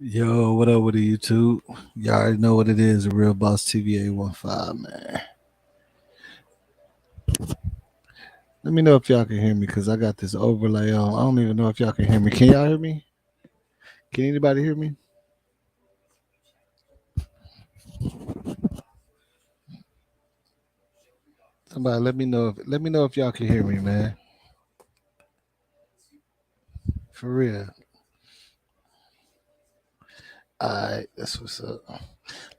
Yo, what up with the YouTube? Y'all already know what it is, a real boss TVA 15, man. Let me know if y'all can hear me because I got this overlay on. I don't even know if y'all can hear me. Can y'all hear me? Can anybody hear me? Somebody let me know if y'all can hear me, man. For real. Alright, that's what's up.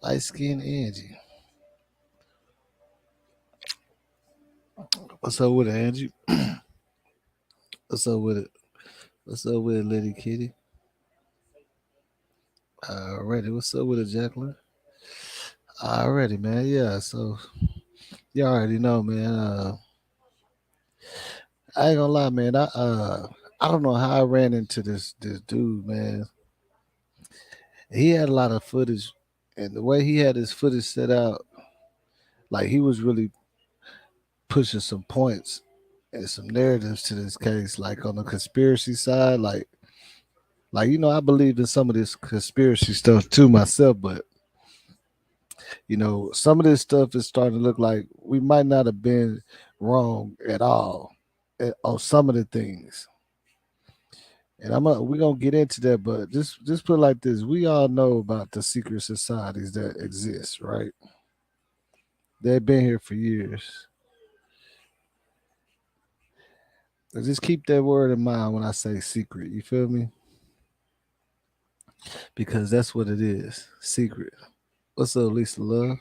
Light skin Angie. What's up with it, Angie? What's up with it? What's up with it, Lady Kitty? Already. What's up with it, Jacqueline? Already, man. Yeah, so you already know, man. I ain't gonna lie, man. I don't know how I ran into this dude, man. He had a lot of footage, and the way he had his footage set out, like he was really pushing some points and some narratives to this case, like on the conspiracy side, like I believed in some of this conspiracy stuff too myself, but some of this stuff is starting to look like we might not have been wrong at all on some of the things. And we're gonna get into that, but just put it like this: we all know about the secret societies that exist, right? They've been here for years. And just keep that word in mind when I say secret. You feel me? Because that's what it is. Secret. What's up, Lisa Love?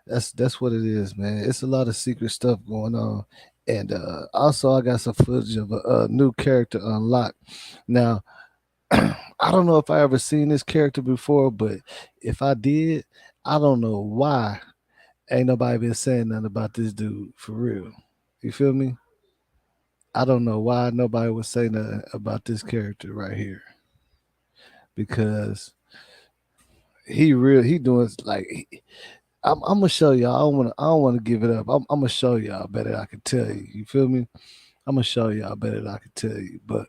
That's what it is, man. It's a lot of secret stuff going on. And also, I got some footage of a new character unlocked. Now, I don't know if I ever seen this character before, but if I did, I don't know why ain't nobody been saying nothing about this dude for real. You feel me? I don't know why nobody was saying nothing about this character right here because he doing like I'm gonna show y'all. I don't want to give it up. I'm gonna show y'all better than I can tell you. You feel me? I'm gonna show y'all better than I can tell you. But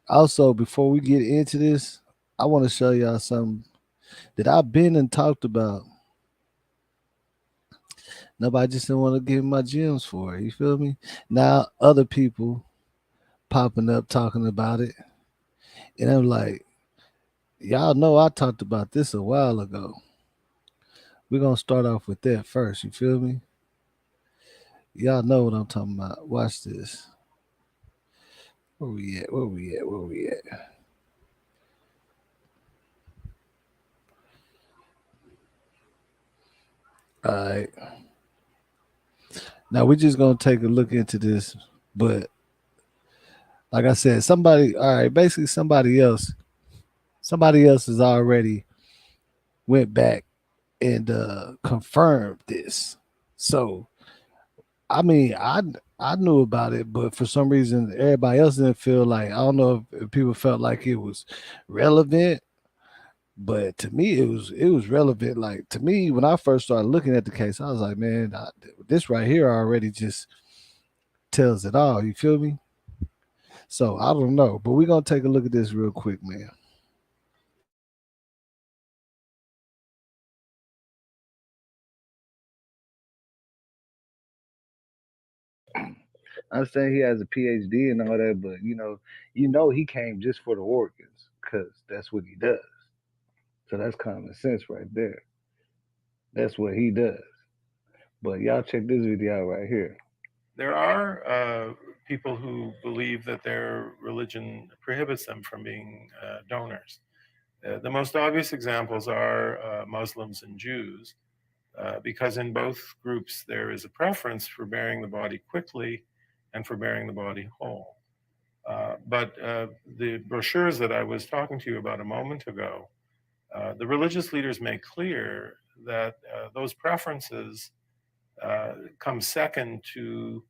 also before we get into this, I want to show y'all something that I've been and talked about. Nobody just didn't want to give me my gems for it. You feel me? Now other people popping up talking about it, and I'm like, y'all know I talked about this a while ago. We're gonna start off with that first. You feel me? Y'all know what I'm talking about. Watch this. Where we at? Where we at? Where we at? All right. Now we're just gonna take a look into this, but like I said, somebody. All right. Basically, somebody else has already went back and confirmed this. So I mean, I knew about it, but for some reason, everybody else didn't feel like. I don't know if people felt like it was relevant, but to me, it was relevant. Like to me, when I first started looking at the case, I was like, man, this right here already just tells it all. You feel me? So I don't know, but we're gonna take a look at this real quick, man. I understand he has a PhD and all that, but he came just for the organs because that's what he does. So that's common sense right there. That's what he does. But y'all check this video out right here. There are people who believe that their religion prohibits them from being donors. The most obvious examples are Muslims and Jews, because in both groups there is a preference for burying the body quickly and for burying the body whole. But the brochures that I was talking to you about a moment ago, the religious leaders make clear that those preferences come second to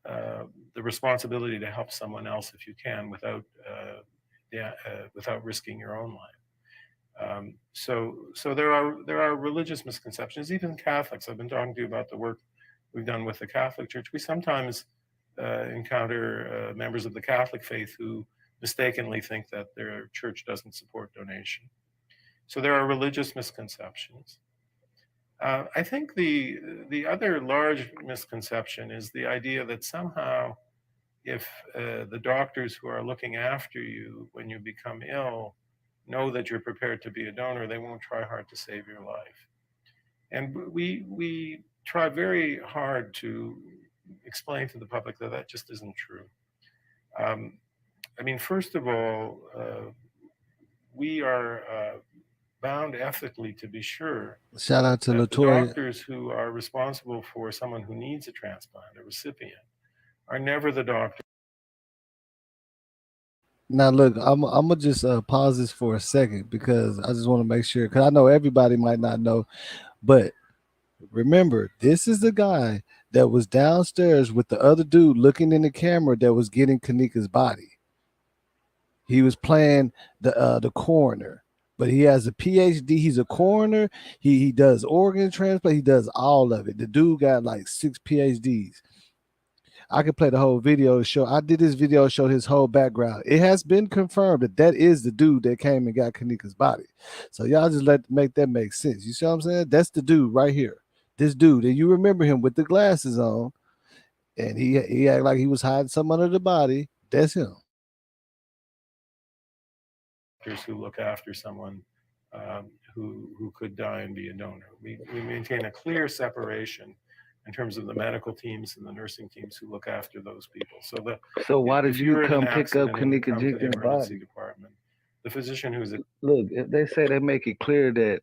the responsibility to help someone else if you can without risking your own life. So there are religious misconceptions. Even Catholics. I've been talking to you about the work we've done with the Catholic Church. We sometimes encounter members of the Catholic faith who mistakenly think that their church doesn't support donation. So there are religious misconceptions. I think the other large misconception is the idea that somehow if the doctors who are looking after you when you become ill know that you're prepared to be a donor, they won't try hard to save your life. And we try very hard to explain to the public that that just isn't true. Um, I mean, first of all, we are bound ethically to be sure Shout out to that the Latoya. doctors who are responsible for someone who needs a transplant, a recipient, are never the doctor. Now look, I'm gonna just pause this for a second because I just want to make sure because I know everybody might not know, but remember this is the guy that was downstairs with the other dude looking in the camera that was getting Kenneka's body. He was playing the coroner, but he has a PhD. He's a coroner. He does organ transplant. He does all of it. The dude got like 6 PhDs. I could play the whole video to show. I did this video to show his whole background. It has been confirmed that that is the dude that came and got Kenneka's body. So y'all just let make that make sense. You see what I'm saying? That's the dude right here. This dude, and you remember him with the glasses on, and he acted like he was hiding something under the body. That's him. Who look after someone who could die and be a donor. We maintain a clear separation in terms of the medical teams and the nursing teams who look after those people. So the So why did if you you're in an come pick up accident and you Kenneka come to the Jenkins' emergency body? department, the physician who's Look, if they say they make it clear that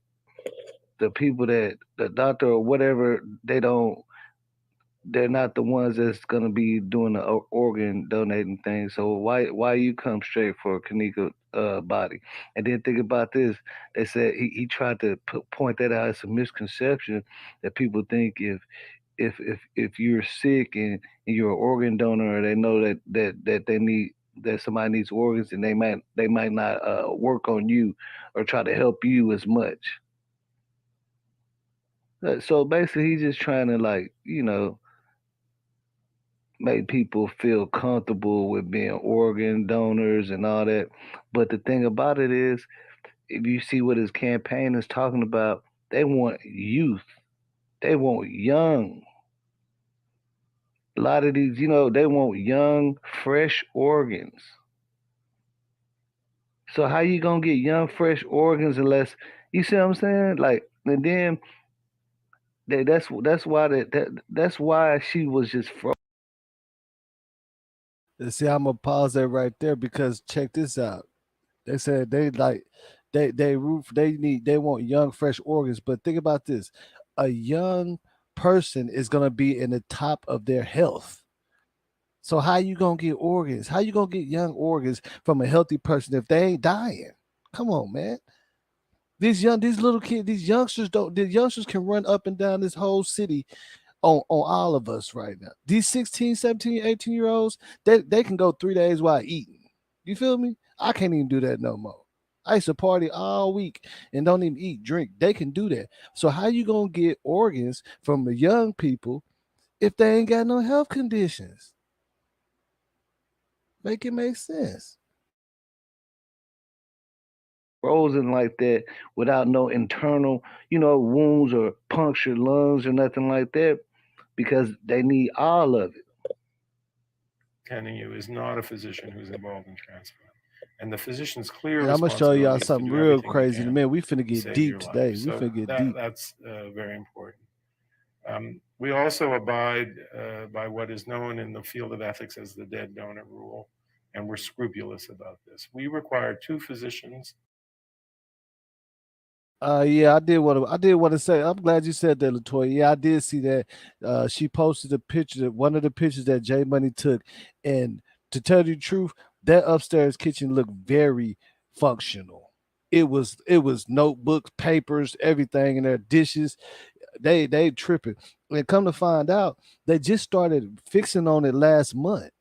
the people that the doctor or whatever they're not the ones that's gonna be doing the organ donating thing. So why you come straight for Kenneka body? And then think about this. They said he tried to point that out as a misconception that people think if you're sick and you're an organ donor, or they know that they need that somebody needs organs, and they might not work on you or try to help you as much. So basically, he's just trying to make people feel comfortable with being organ donors and all that. But the thing about it is, if you see what his campaign is talking about, they want youth. They want young. A lot of these, they want young, fresh organs. So how you gonna get young, fresh organs unless you see what I'm saying? Like, and then that's why she was just See, I'm gonna pause that right there because check this out. They said they like they want young, fresh organs. But think about this: a young person is gonna be in the top of their health. So how you gonna get organs? How you gonna get young organs from a healthy person if they ain't dying? Come on, man. These little kids, these youngsters don't. The youngsters can run up and down this whole city on all of us right now. These 16, 17, 18 year olds, they can go 3 days while eating. You feel me? I can't even do that no more. I used to party all week and don't even eat, drink. They can do that. So how you gonna get organs from the young people if they ain't got no health conditions? Make it make sense. frozen like that without no internal, wounds or punctured lungs or nothing like that because they need all of it. attending you is not a physician who's involved in transplant. And the physician's clear And I'm gonna show y'all responsibility is to something do real everything they crazy. can Man, we finna to get save deep your life. today. We So finna get deep. that's very important. We also abide by what is known in the field of ethics as the dead donor rule, and we're scrupulous about this. We require 2 physicians. Yeah, I did want to say. I'm glad you said that, Latoya. Yeah, I did see that. She posted a picture, one of the pictures that J Money took, and to tell you the truth, that upstairs kitchen looked very functional. It was notebooks, papers, everything in there, dishes. They tripping. And come to find out, they just started fixing on it last month.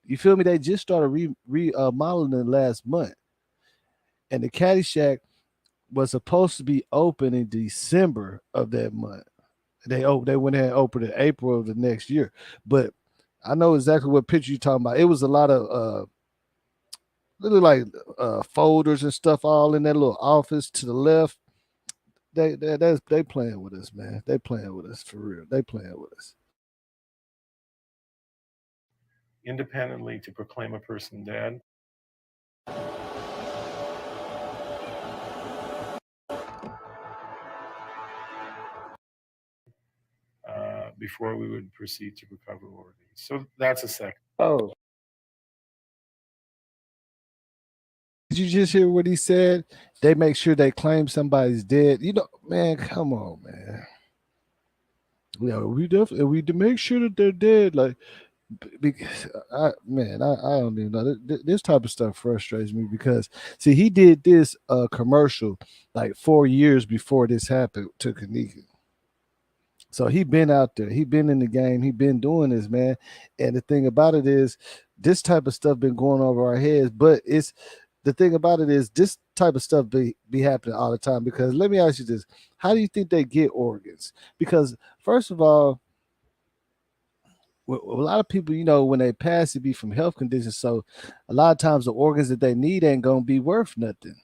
You feel me? They just started remodeling it last month, and the Caddyshack was supposed to be open in December of that month. They went ahead and opened in April of the next year. But I know exactly what picture you're talking about. It was a lot of They look like folders and stuff all in that little office to the left. They playing with us, man. They playing with us for real. They playing with us. independently to proclaim a person dead before we would proceed to recover organs. So that's a second. Oh, Did you just hear what he said? They make sure they claim somebody's dead. You know, man, come on, man. Yeah, we definitely we to make sure that they're dead. Like, because I don't even know. This type of stuff frustrates me because see, he did this commercial like 4 years before this happened to Kenneka. So he been out there, he been in the game, he been doing this, man. And the thing about it is, this type of stuff been going over our heads. But it's the thing about it is, this type of stuff be happening all the time. Because let me ask you this: how do you think they get organs? Because first of all, a lot of people, when they pass, it be from health conditions. So a lot of times the organs that they need ain't gonna be worth nothing.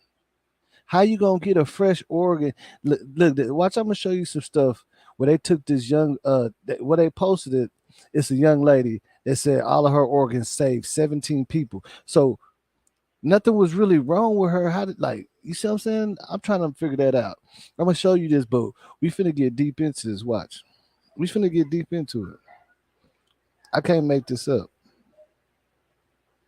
How you gonna get a fresh organ? Look, watch. I'm gonna show you some stuff where they took this young, where they posted it. It's a young lady that said all of her organs saved 17 people. So nothing was really wrong with her. How did, like, you see what I'm saying? I'm trying to figure that out. I'm gonna show you this, but we finna get deep into this. Watch. We finna get deep into it. I can't make this up.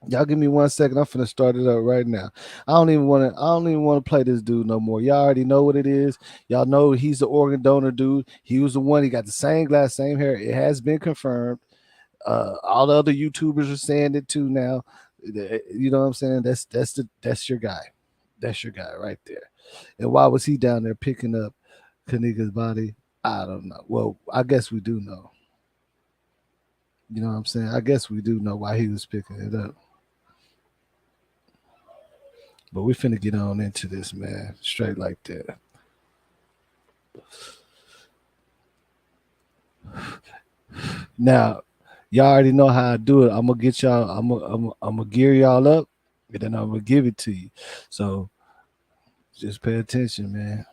Y'all give me 1 second. I'm finna start it up right now. I don't even want to. I don't even want to play this dude no more. Y'all already know what it is. Y'all know he's the organ donor dude. He was the one. He got the same glass, same hair. It has been confirmed. All the other YouTubers are saying it too now. You know what I'm saying? That's your guy. That's your guy right there. And why was he down there picking up Kanika's body? I don't know. Well, I guess we do know. You know what I'm saying? I guess we do know why he was picking it up. But we finna get on into this, man. Straight like that. Now, y'all already know how I do it. I'm gonna get y'all. I'm gonna gear y'all up, and then I'm gonna give it to you. So just pay attention, man.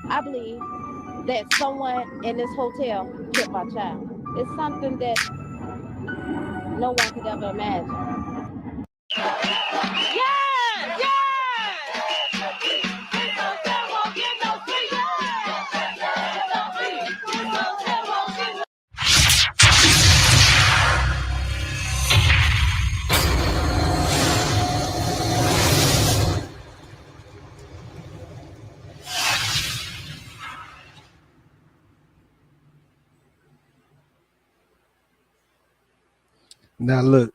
I believe that someone in this hotel killed my child. It's something that no one could ever imagine. Yes! Yes! This hotel won't get no free. Yes! No free. This hotel won't get no. Now look,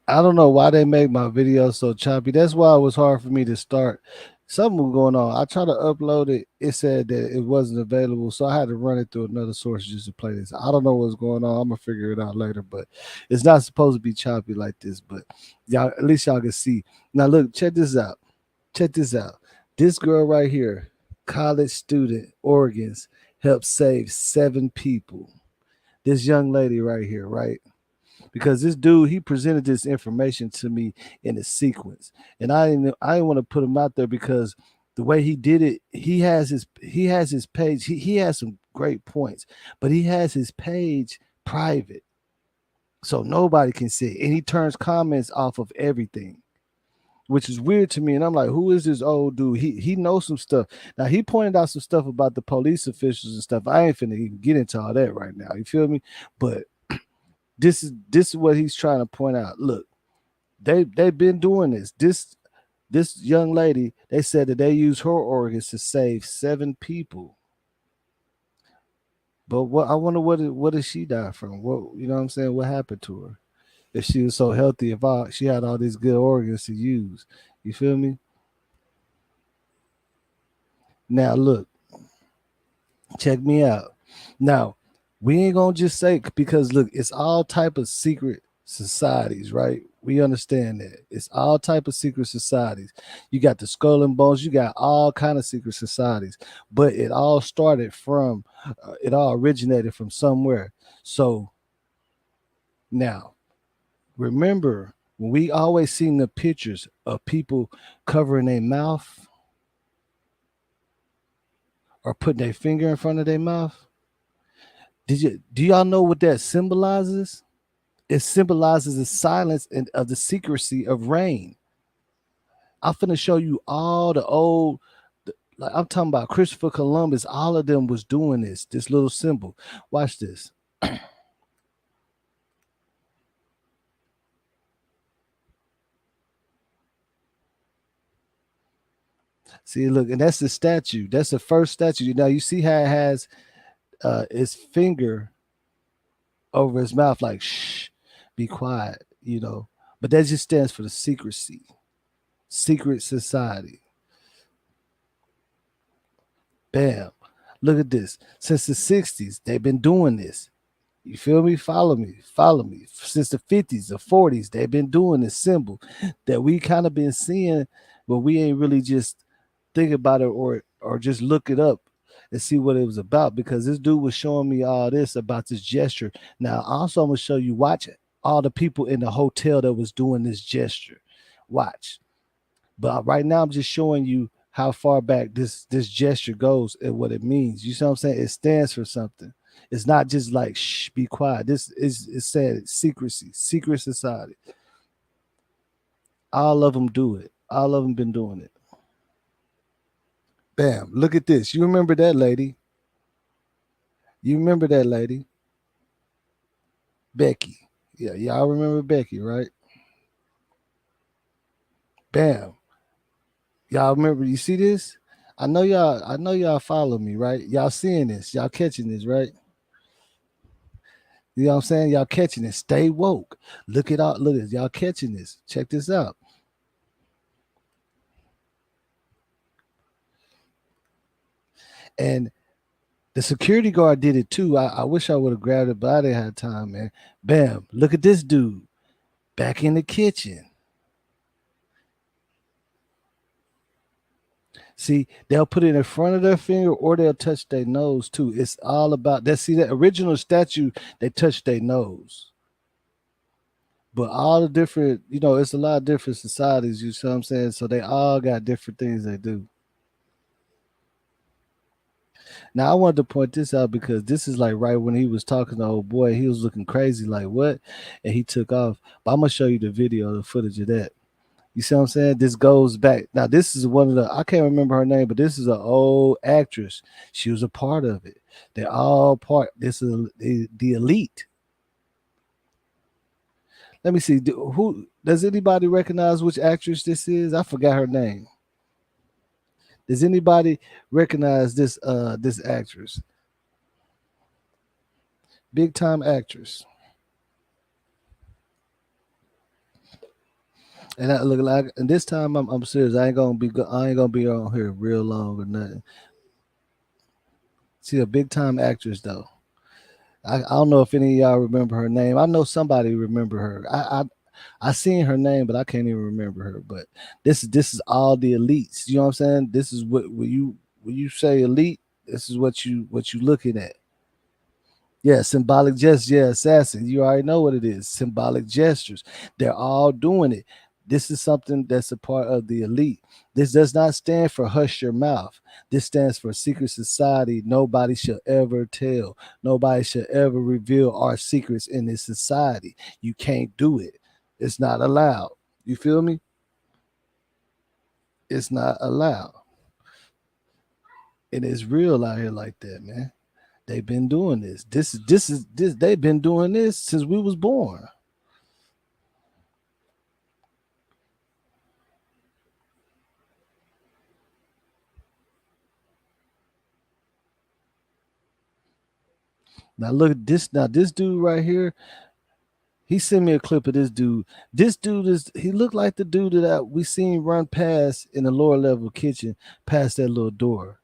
I don't know why they make my videos so choppy. That's why it was hard for me to start. Something was going on. I tried to upload it. It said that it wasn't available, so I had to run it through another source just to play this. I don't know what's going on. I'm gonna figure it out later, but it's not supposed to be choppy like this. But y'all, at least y'all can see. Now look, check this out. Check this out. This girl right here, college student, organs, helped save 7 people. This young lady right here, right? Because this dude he presented this information to me in a sequence, and I didn't want to put him out there because the way he did it, he has his page. He has some great points, but he has his page private. so nobody can see it. And he turns comments off of everything, which is weird to me. And I'm like, who is this old dude? He knows some stuff. Now he pointed out some stuff about the police officials and stuff. I ain't finna even get into all that right now. You feel me? But this is what he's trying to point out. Look, they've been doing this. This young lady, they said that they used her organs to save 7 people. But what I wonder, what did she die from? What, you know what I'm saying? What happened to her? If she was so healthy, if she had all these good organs to use. You feel me? Now look, check me out. Now, we ain't gonna just say, because look, it's all type of secret societies, right? We understand that it's all type of secret societies. You got the Skull and Bones, you got all kind of secret societies, but it all started from, it all originated from somewhere. So now, remember when we always seen the pictures of people covering their mouth or putting their finger in front of their mouth? Do y'all know what that symbolizes? It symbolizes the silence and of the secrecy of rain. I'm finna show you all the old, like I'm talking about Christopher Columbus. All of them was doing this little symbol. Watch this. See, look, and that's the statue. That's the first statue. Now you see how it has his finger over his mouth, like shh, be quiet, you know. But that just stands for the secrecy, secret society. Bam. Look at this. Since the 60s, they've been doing this. You feel me? Follow me. Follow me. Since the 50s, the 40s, they've been doing this symbol that we kind of been seeing, but we ain't really just think about it, or just look it up and see what it was about, because this dude was showing me all this about this gesture. Now, also, I'm gonna show you, watch it. All the people in the hotel that was doing this gesture. Watch. But right now, I'm just showing you how far back this gesture goes and what it means. You see what I'm saying? It stands for something. It's not just like shh, be quiet. This is, it said secrecy, secret society. All of them do it. All of them been doing it. Bam! Look at this. You remember that lady? You remember that lady, Becky? Yeah, y'all remember Becky, right? Bam! Y'all remember? You see this? I know y'all. I know y'all follow me, right? Y'all seeing this? Y'all catching this, right? You know what I'm saying? Y'all catching this. Stay woke. Look at all. Look at this. Y'all catching this. Check this out. And the security guard did it too. I wish I would have grabbed it, but I didn't have time, man. Bam! Look at this dude back in the kitchen. See, they'll put it in front of their finger or they'll touch their nose too. It's all about that. See, that original statue, they touch their nose. But all the different, it's a lot of different societies, you see what I'm saying? So they all got different things they do. Now I wanted to point this out because this is like right when he was talking to old boy, he was looking crazy, like what? And he took off. But I'm gonna show you the video, the footage of that. You see what I'm saying? This goes back. Now, this is one of the, I can't remember her name, but this is an old actress. She was a part of it. They're all part. This is the elite. Let me see. Who does anybody recognize which actress this is? I forgot her name. Does anybody recognize this actress? Big time actress. And I look like, and this time I'm serious. I ain't gonna be on here real long or nothing. She a big time actress though. I don't know if any of y'all remember her name. I know somebody remember her. I seen her name, but I can't even remember her. But this is all the elites. You know what I'm saying? This is what when you say elite, this is what you looking at. Yeah, symbolic gestures. Yeah, assassin. You already know what it is. Symbolic gestures. They're all doing it. This is something that's a part of the elite. This does not stand for hush your mouth. This stands for secret society. Nobody shall ever tell. Nobody shall ever reveal our secrets in this society. You can't do it. It's not allowed. You feel me? It's not allowed. And it's real out here like that, man. They've been doing this. This they've been doing this since we was born. Now look at this. Now this dude right here, he sent me a clip of this dude. This dude is he looked like the dude that we seen run past in the lower level kitchen, past that little door.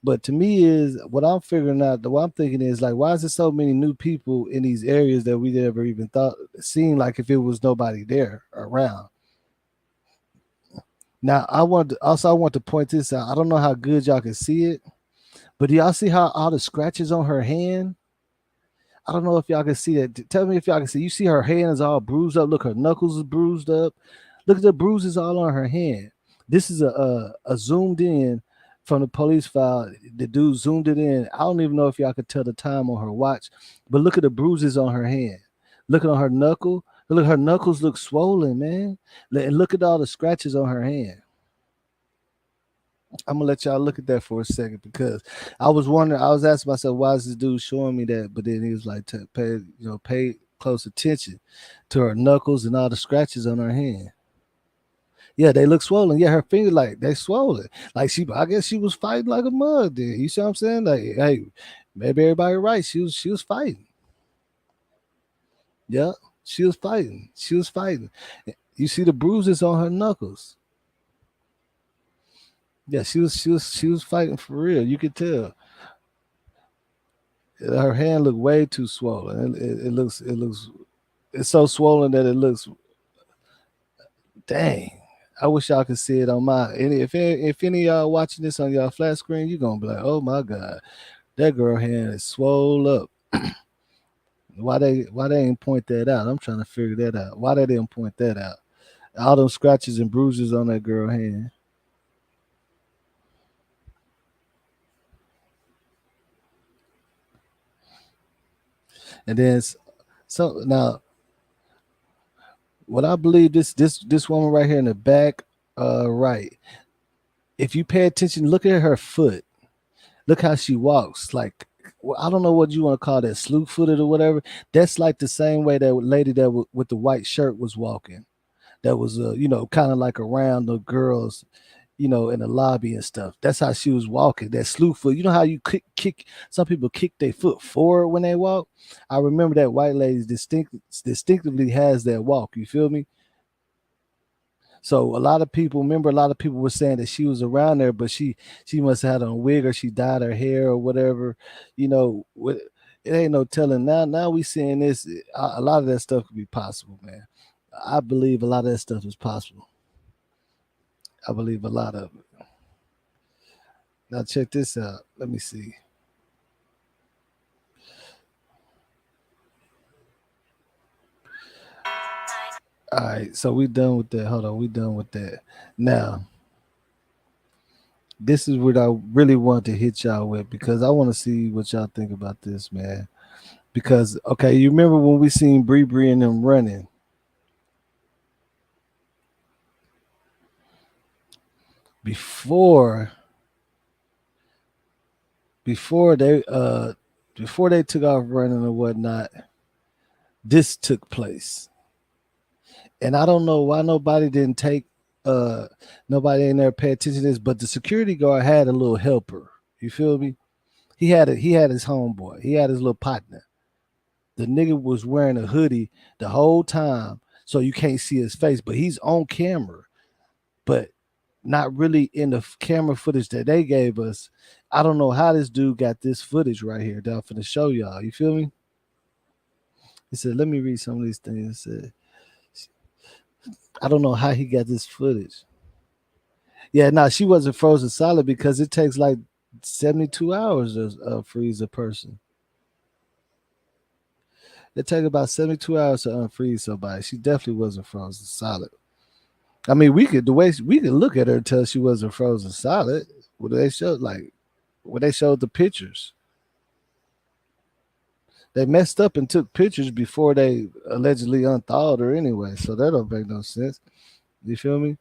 But to me is what I'm figuring out. What I'm thinking is like, why is there so many new people in these areas that we never even thought seen? Like if it was nobody there around. Now I want to point this out. I don't know how good y'all can see it, but do y'all see how all the scratches on her hand? I don't know if y'all can see that. Tell me if y'all can see. You see her hand is all bruised up. Look, her knuckles is bruised up. Look at the bruises all on her hand. This is a zoomed in from the police file. The dude zoomed it in. I don't even know if y'all could tell the time on her watch, but look at the bruises on her hand. Look at her knuckle. Look, her knuckles look swollen, man. And look at all the scratches on her hand. I'm gonna let y'all look at that for a second because I was wondering. I was asking myself, why is this dude showing me that? But then he was like, pay, pay close attention to her knuckles and all the scratches on her hand. Yeah, they look swollen. Yeah, her finger like they swollen. Like I guess she was fighting like a mug. Then you see what I'm saying? Like, hey, maybe everybody right. She was fighting. Yeah, she was fighting. She was fighting. You see the bruises on her knuckles. Yeah, she was fighting for real. You could tell. Her hand looked way too swollen. It looks it's so swollen that it looks dang. I wish y'all could see it on my. And if any of y'all watching this on y'all flat screen, you're gonna be like, oh my god, that girl hand is swole up. Why they ain't point that out? I'm trying to figure that out. Why they didn't point that out? All them scratches and bruises on that girl hand. And then so now what I believe this woman right here in the back, right. If you pay attention, look at her foot. Look how she walks. Like well, I don't know what you want to call that, slew footed or whatever. That's like the same way that lady that with the white shirt was walking. That was kind of like around the girls, in the lobby and stuff. That's how she was walking. That slew foot. You know how you kick some people kick their foot forward when they walk. I remember that white lady distinctively has that walk. You feel me? So a lot of people were saying that she was around there, but she must have had on a wig or she dyed her hair or whatever. It ain't no telling. Now we seeing this. A lot of that stuff could be possible, man. I believe a lot of that stuff is possible. I believe a lot of it. Now check this out. Let me see. All right, so we done with that. Hold on, we done with that. Now, this is what I really want to hit y'all with because I want to see what y'all think about this, man. Because okay, you remember when we seen Bree and them running before before they uh before they took off running or whatnot, this took place. And I don't know why nobody didn't take nobody in there pay attention to this, but the security guard had a little helper. You feel me? He had his homeboy. He had his little partner. The nigga was wearing a hoodie the whole time, so you can't see his face, but he's on camera, but not really in the camera footage that they gave us. I don't know how this dude got this footage right here that I'm finna show y'all. You feel me? He said, let me read some of these things. He said, I don't know how he got this footage. Yeah, no, she wasn't frozen solid because it takes like 72 hours to freeze a person. It take about 72 hours to unfreeze somebody. She definitely wasn't frozen solid. I mean, we could the way we could look at her and tell she wasn't frozen solid. What they showed like when they showed the pictures, they messed up and took pictures before they allegedly unthawed her anyway. So that don't make no sense. You feel me?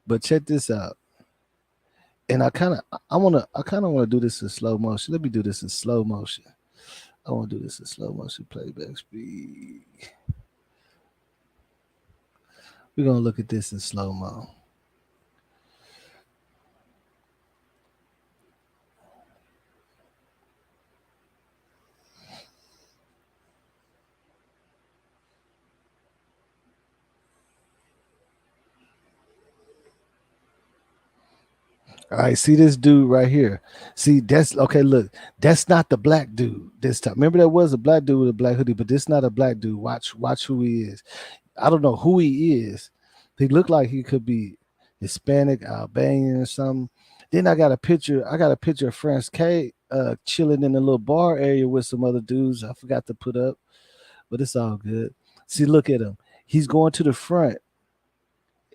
But check this out. And I kind of want to do this in slow motion. Let me do this in slow motion. I want to do this in slow motion playback speed. We're gonna look at this in slow mo. All right, see this dude right here. See, that's okay. Look, that's not the black dude this time. Remember, there was a black dude with a black hoodie, but this not a black dude. Watch who he is. I don't know who he is. He looked like he could be Hispanic, Albanian, or something. Then I got a picture. I got a picture of France K chilling in a little bar area with some other dudes. I forgot to put up, but it's all good. See, look at him. He's going to the front.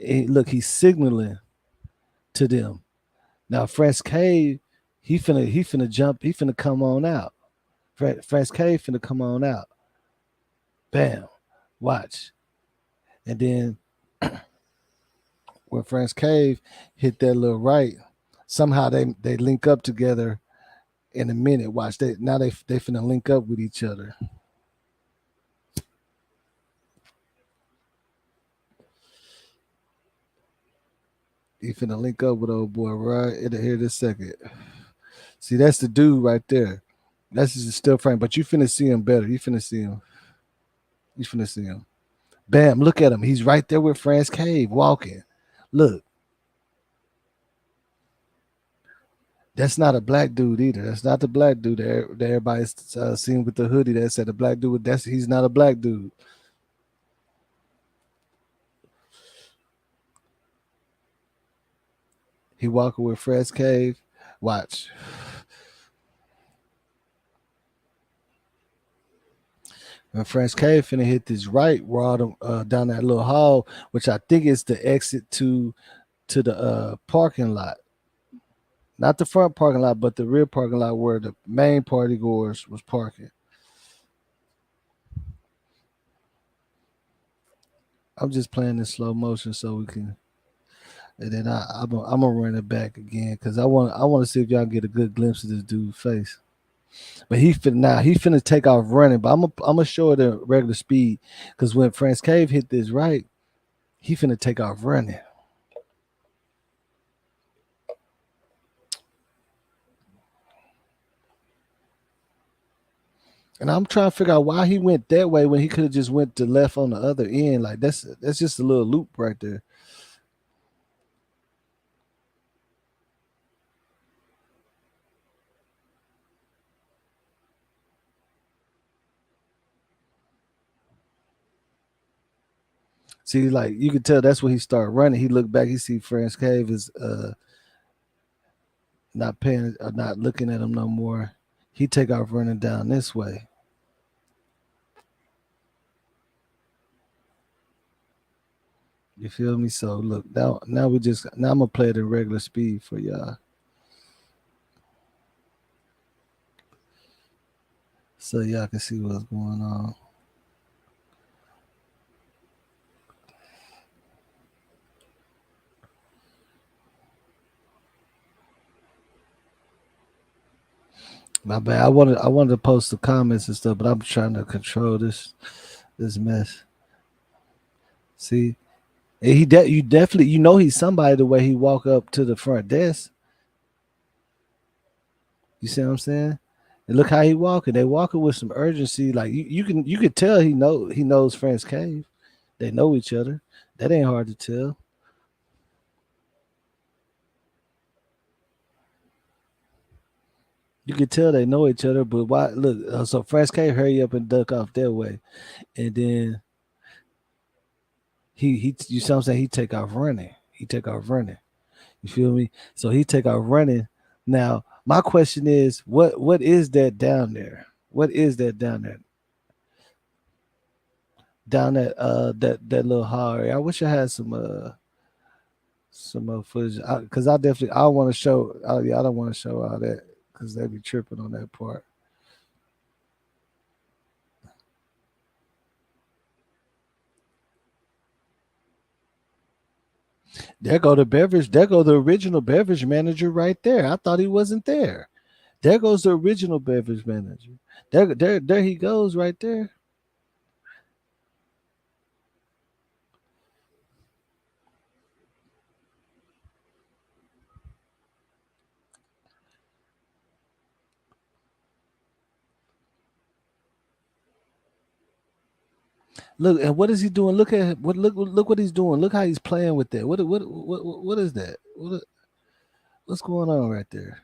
Look, he's signaling to them. Now, France K, he finna jump. He finna come on out. France K finna come on out. Bam. Watch. And then when France Cave hit that little right, somehow they link up together in a minute. Watch they now they finna link up with each other. He finna link up with old boy right in here this second. See, that's the dude right there. That's just a still frame, but you finna see him better. You finna see him. You finna see him. Bam! Look at him. He's right there with France Cave walking. Look, that's not a black dude either. That's not the black dude that everybody's seen with the hoodie. That said the black dude. That's he's not a black dude. He walking with Fred's Cave. Watch. When French Cave finna hit this right, we're all down that little hall, which I think is the exit to the parking lot. Not the front parking lot, but the rear parking lot where the main party goers was parking. I'm just playing in slow motion so we can, and then I'm gonna run it back again because I want to see if y'all get a good glimpse of this dude's face. But he finna take off running, but I'm gonna show it at regular speed because when France Cave hit this right, he finna take off running. And I'm trying to figure out why he went that way when he could have just went to left on the other end. Like that's just a little loop right there. See, like you could tell that's when he started running. He looked back, he see France Cave is not paying not looking at him no more. He take off running down this way. You feel me? So look, now now I'm gonna play it in regular speed for y'all. So y'all can see what's going on. My bad. I wanted to post the comments and stuff, but I'm trying to control this mess. See, and you definitely he's somebody the way he walk up to the front desk. You see what I'm saying? And look how he walking. They walking with some urgency. Like you could tell he knows France Cave. They know each other. That ain't hard to tell. You could tell they know each other, but why? Look, so France Cave hurry up and duck off that way, and then you see what I'm saying? He take off running. He take off running. You feel me? So he take off running. Now my question is, what is that down there? What is that down there? Down at that little hall area. I wish I had some footage because I definitely I want to show. Oh yeah, I don't want to show all that because they be tripping on that part. There go the beverage. There go the original beverage manager right there. I thought he wasn't there. There goes the original beverage manager. There he goes right there. Look, and what is he doing? Look at what look what he's doing. Look how he's playing with that. What is that? What's going on right there?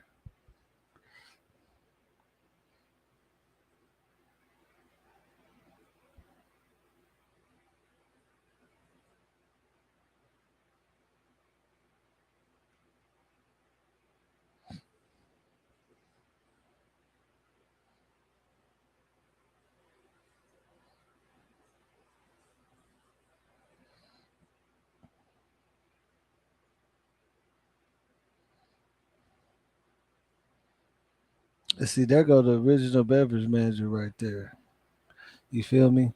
See, there go the original beverage manager right there. You feel me?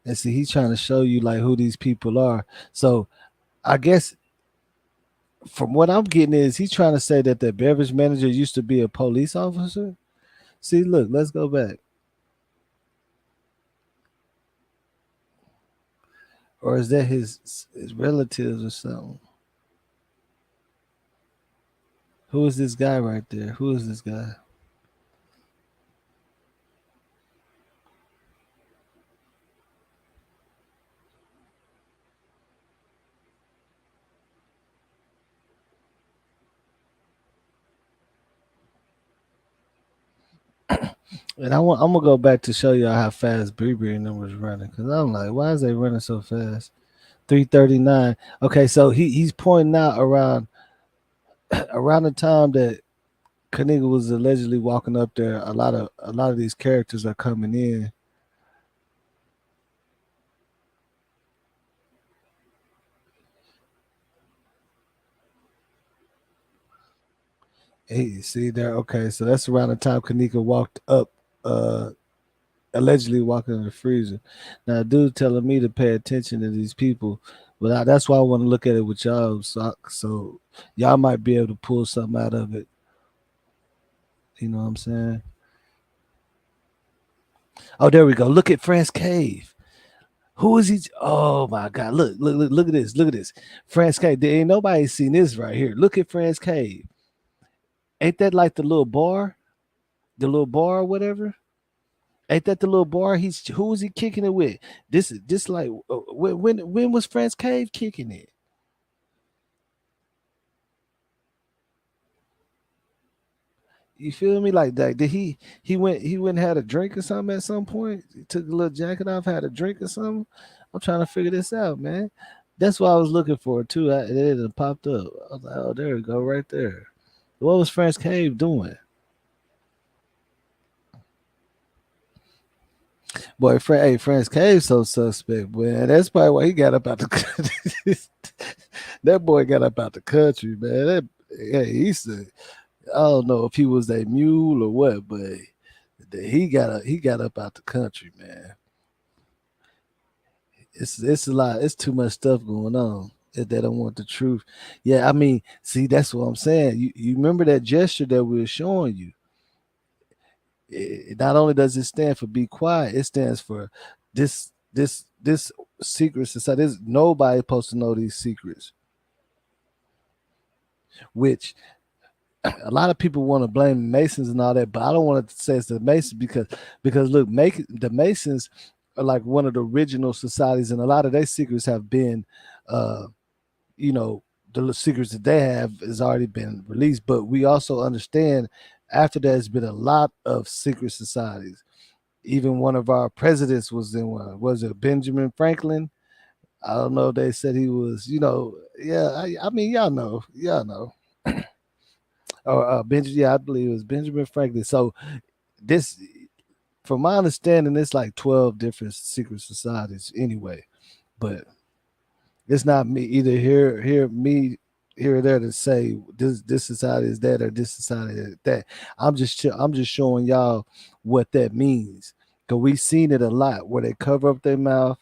And see, he's trying to show you like who these people are. So I guess from what I'm getting is he's trying to say that the beverage manager used to be a police officer. See, look, let's go back. Or is that his relatives or something? Who is this guy right there? Who is this guy? And I'm gonna go back to show y'all how fast Breezy and them was running because I'm like, why is they running so fast? 339. Okay, so he's pointing out around the time that Kenneka was allegedly walking up there. A lot of these characters are coming in. Hey, see there? Okay, so that's around the time Kenneka walked up, uh, allegedly walking in the freezer. Now, dude telling me to pay attention to these people, but that's why I want to look at it with y'all, so y'all might be able to pull something out of it. You know what I'm saying? Oh, there we go. Look at France Cave. Who is he? Oh my God! Look at this! Look at this! France Cave. There ain't nobody seen this right here. Look at France Cave. Ain't that like the little bar or whatever? Ain't that the little bar? He's who was he kicking it with? This like when was France Cave kicking it? You feel me? Like that? Did he went and had a drink or something at some point? He took a little jacket off, had a drink or something. I'm trying to figure this out, man. That's what I was looking for too. It had popped up. I was like, oh, there we go, right there. What was France Cave doing? Boy, hey, France Cave so suspect, man. That's probably why he got up out the that boy got up out the country, man. Yeah, he said, I don't know if he was a mule or what, but he got up out the country, man. It's a lot. It's too much stuff going on. If they don't want the truth. Yeah, I mean, see, that's what I'm saying. You remember that gesture that we were showing you. Not only does it stand for be quiet, it stands for this secret society. There's nobody supposed to know these secrets, which a lot of people want to blame Masons and all that, but I don't want to say it's the Masons because look, make the Masons are like one of the original societies, and a lot of their secrets have been, uh, you know, the secrets that they have has already been released. But we also understand after that, there's been a lot of secret societies. Even one of our presidents was in one. Was it Benjamin Franklin? I don't know. They said he was, yeah. I mean, y'all know. Or Benjamin, yeah, I believe it was Benjamin Franklin. So this, from my understanding, it's like 12 different secret societies anyway. But it's not me either here or there to say this society is that or this society is that. I'm just showing y'all what that means. Cause we seen it a lot where they cover up their mouth.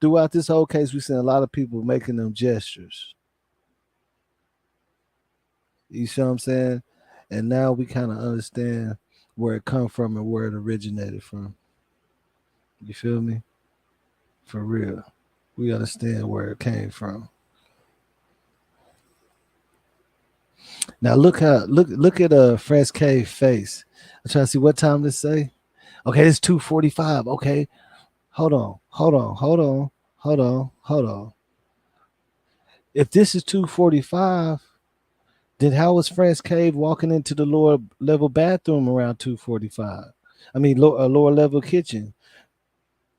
Throughout this whole case, we've seen a lot of people making them gestures. You see what I'm saying? And now we kind of understand where it come from and where it originated from. You feel me? For real. We understand where it came from. Now look at French K face. I'm trying to see what time this say. Okay, it's 2:45. Okay, hold on. If this is 2:45, then how was France Cave walking into the lower level bathroom around 2:45? I mean, lower level kitchen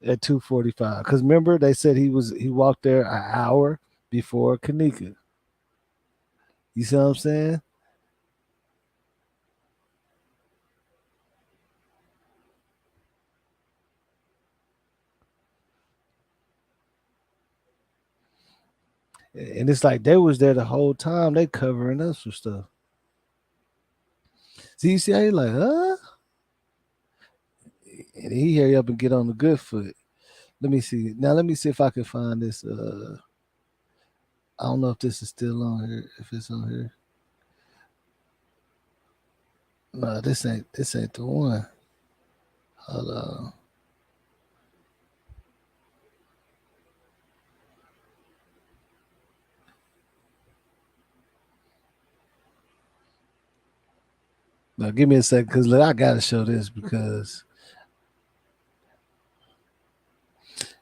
at 2:45. Because remember, they said he walked there an hour before Kenneka. You see what I'm saying? And it's like they was there the whole time. They covering us for stuff. See, you see how he like, huh? And he hurry up and get on the good foot. Let me see. Now let me see if I can find this. I don't know if this is still on here. If it's on here. No, this ain't the one. Hold on. Now give me a second, cause look, I gotta show this because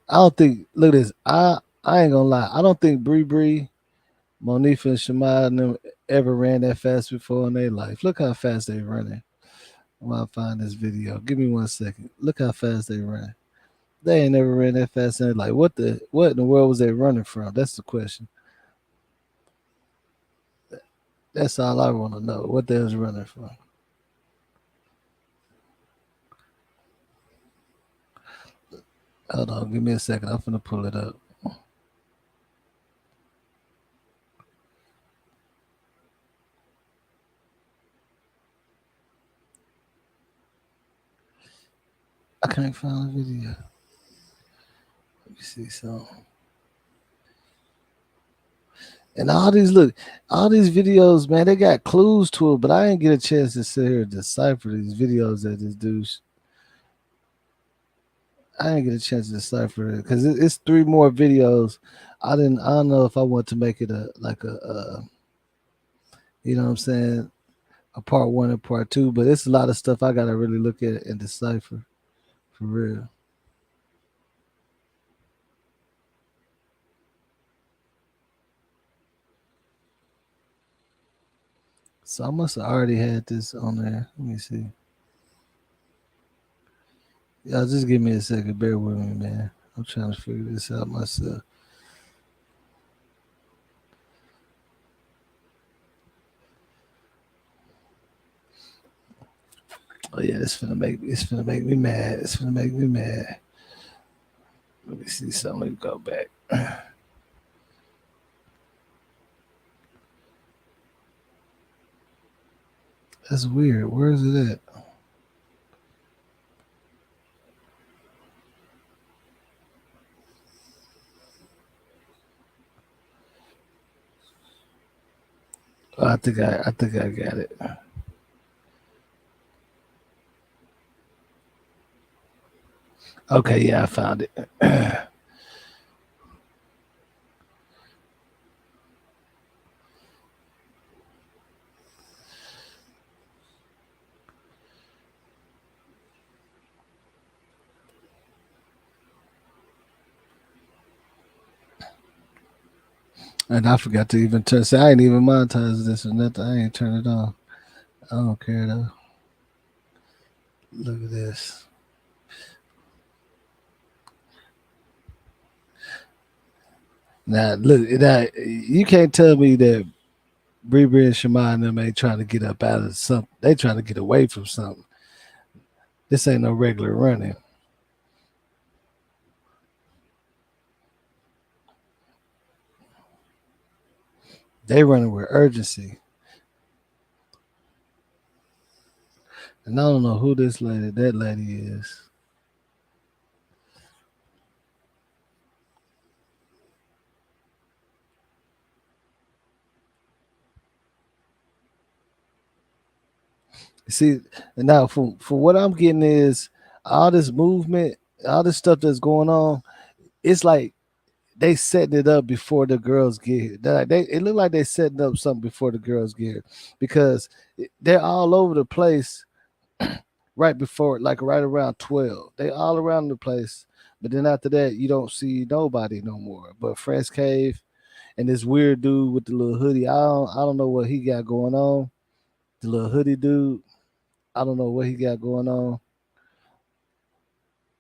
I don't think. Look at this. I ain't gonna lie. I don't think Bree, Monifa, and Shemaya and them ever ran that fast before in their life. Look how fast they running. While I find this video, give me 1 second. Look how fast they run. They ain't never ran that fast. And like, what in the world was they running from? That's the question. That's all I want to know. What they was running from. Hold on, give me a second. I'm finna pull it up. I can't find the video. Let me see something. And all these videos, man, they got clues to it, but I didn't get a chance to sit here and decipher these videos that this dude. I didn't get a chance to decipher it because it's three more videos. I didn't. I don't know if I want to make it a like you know what I'm saying, a part one and part two, but it's a lot of stuff I gotta really look at and decipher for real. So I must have already had this on there. Let me see. Y'all just give me a second. Bear with me, man. I'm trying to figure this out myself. Oh yeah, it's gonna make me mad. It's gonna make me mad. Let me see something. Let me go back. That's weird. Where is it at? Oh, I think I got it. Okay, yeah, I found it. And I forgot to even turn. See, I ain't even monetize this or nothing. I ain't turn it on. I don't care though. Look at this. Now look, now you can't tell me that Bree and Shemai and them ain't trying to get up out of something. They trying to get away from something. This ain't no regular running. They running with urgency. And I don't know who that lady is. See, now for what I'm getting is all this movement, all this stuff that's going on. It's like they setting it up before the girls get here. It look like they setting up something before the girls get here because they're all over the place right before, like right around 12. They all around the place, but then after that, you don't see nobody no more. But French Cave and this weird dude with the little hoodie. I don't know what he got going on. The little hoodie dude. I don't know what he got going on,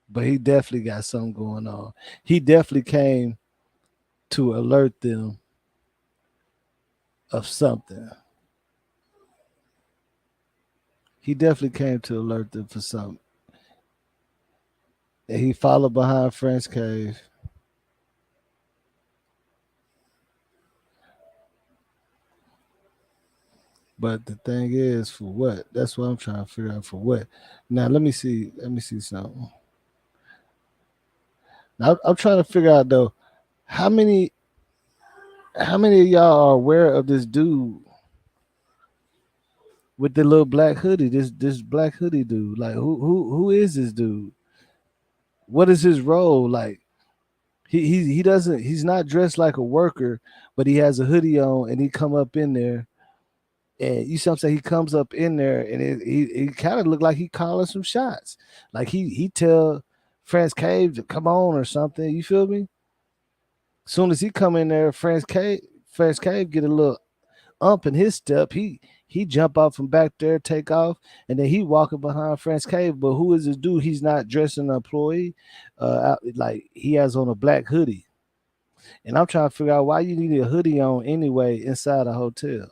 but he definitely got something going on. He definitely came to alert them of something. He definitely came to alert them for something. And he followed behind French Cave. But the thing is, for what? That's what I'm trying to figure out. For what? Now let me see. Let me see something. Now I'm trying to figure out though how many how many of y'all are aware of this dude with the little black hoodie? This black hoodie dude. Like who is this dude? What is his role? Like he doesn't he's not dressed like a worker, but he has a hoodie on and he come up in there. And you see what I'm saying? He comes up in there and he kind of looked like he calling some shots. Like he tell France Cave to come on or something. You feel me? Soon as he come in there, France Cave get a little ump in his step. He jump out from back there, take off, and then he walking behind France Cave. But who is this dude? He's not dressed an employee. Like he has on a black hoodie. And I'm trying to figure out why you need a hoodie on anyway inside a hotel.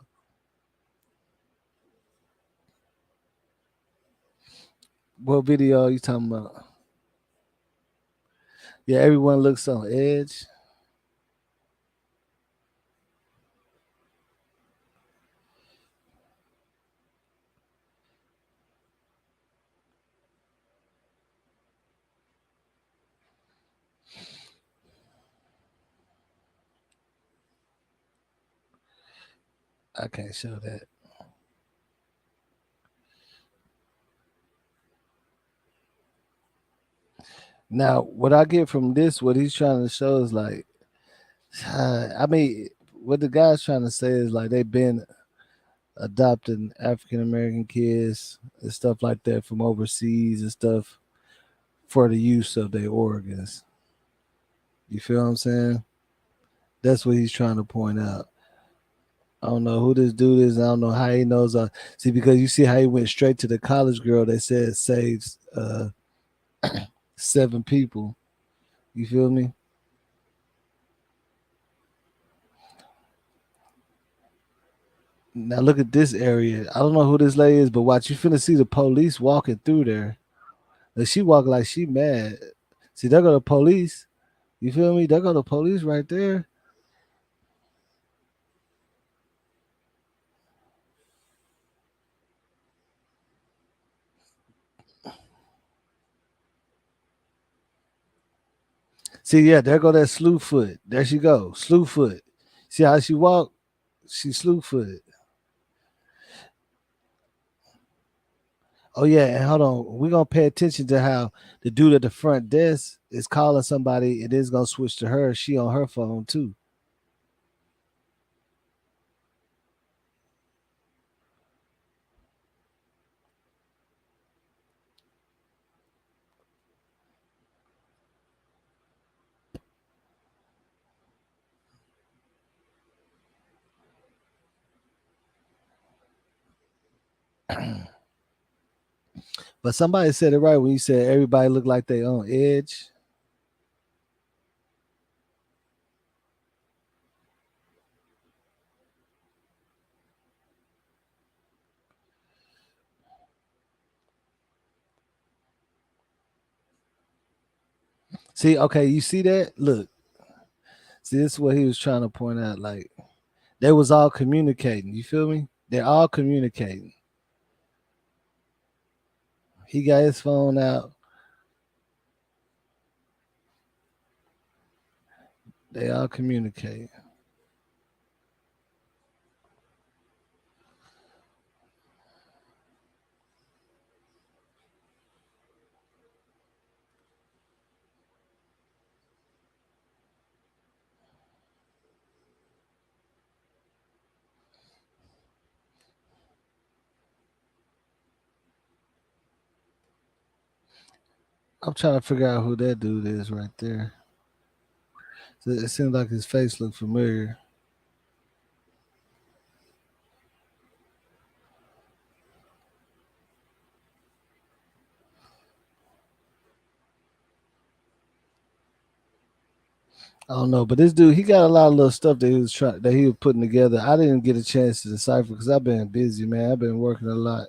What video are you talking about? Yeah, everyone looks on edge. I can't show that. Now, what I get from this, what he's trying to show is like, I mean, what the guy's trying to say is like they've been adopting African American kids and stuff like that from overseas and stuff for the use of their organs. You feel what I'm saying? That's what he's trying to point out. I don't know who this dude is. I don't know how he knows. See, because you see how he went straight to the college girl. They said saves 7 people. You feel me? Now look at this area. I don't know who this lady is, but watch, you finna see the police walking through there. Like she walk like she mad. See, there go the police. You feel me? There go the police right there. See, yeah, there go that slew foot. There she go, slew foot. See how she walk? She slew footed. Oh yeah, and hold on. We're gonna pay attention to how the dude at the front desk is calling somebody. It is gonna switch to her. She on her phone too. But somebody said it right when you said everybody look like they on edge. See, okay, you see that? Look, see, this is what he was trying to point out. Like they was all communicating. You feel me? They're all communicating. He got his phone out. They all communicate. I'm trying to figure out who that dude is right there. So it seems like his face looked familiar. I don't know, but this dude, he got a lot of little stuff that he was putting together. I didn't get a chance to decipher because I've been busy, man. I've been working a lot,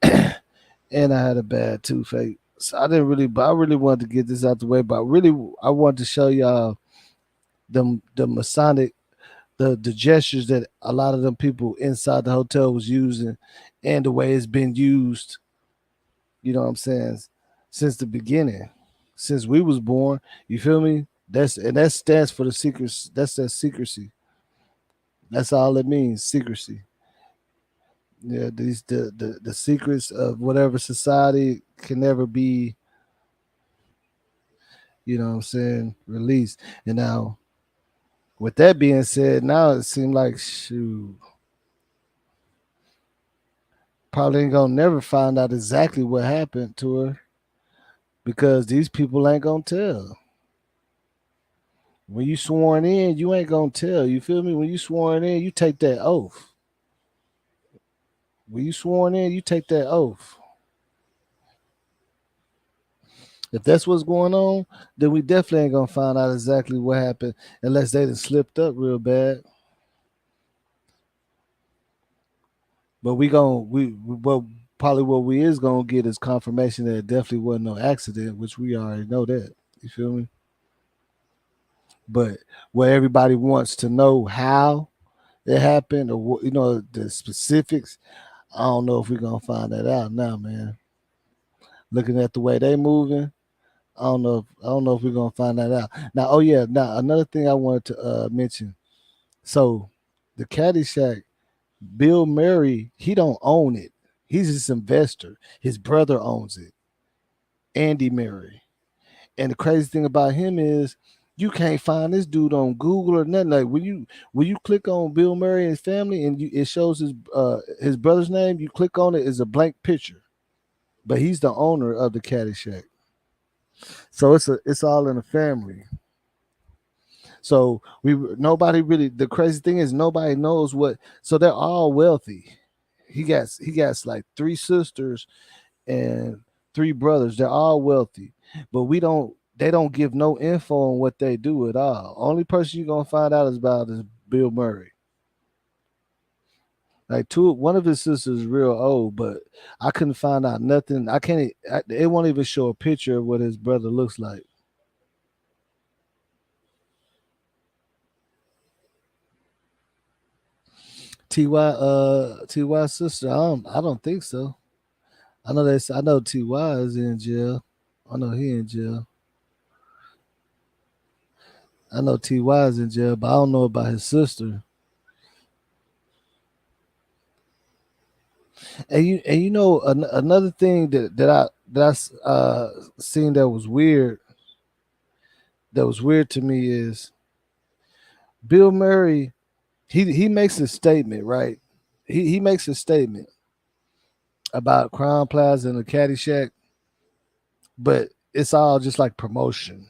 and I had a bad toothache, so I didn't really. But I really wanted to get this out the way. But really, I wanted to show y'all the Masonic, the gestures that a lot of them people inside the hotel was using, and the way it's been used. You know what I'm saying? Since the beginning, since we was born. You feel me? That stands for the secrets. That's that secrecy. That's all it means, secrecy. Yeah, these the secrets of whatever society can never be, you know what I'm saying, released. And now, with that being said, now it seemed like shoot, probably ain't gonna never find out exactly what happened to her because these people ain't gonna tell. When you sworn in, you ain't gonna tell. You feel me? When you sworn in, you take that oath. When you sworn in, you take that oath. If that's what's going on, then we definitely ain't gonna find out exactly what happened unless they done slipped up real bad. But but probably what we is gonna get is confirmation that it definitely wasn't no accident, which we already know that. You feel me? But where everybody wants to know how it happened or what, the specifics, I don't know if we're gonna find that out now, man. Looking at the way they moving, I don't know if we're gonna find that out. Now, oh yeah, now another thing I wanted to mention. So the Caddyshack, Bill Murray, he don't own it. He's just investor. His brother owns it, Andy Murray. And the crazy thing about him is you can't find this dude on Google or nothing. Like when you click on Bill Murray and his family and it shows his brother's name, you click on it, it's a blank picture. But he's the owner of the Caddyshack. So it's all in the family. So we nobody really the crazy thing is nobody knows what so they're all wealthy. He got like three sisters and three brothers. They're all wealthy. But they don't give no info on what they do at all. Only person you're gonna find out is about is Bill Murray. Like one of his sisters is real old, but I couldn't find out nothing. I can't. It won't even show a picture of what his brother looks like. Ty sister. I don't think so. I know Ty is in jail. I know he in jail. I know Ty is in jail, but I don't know about his sister. Another thing that I seen that was weird to me is Bill Murray. He makes a statement, right? He makes a statement about Crown Plaza and the Caddyshack, but it's all just like promotion.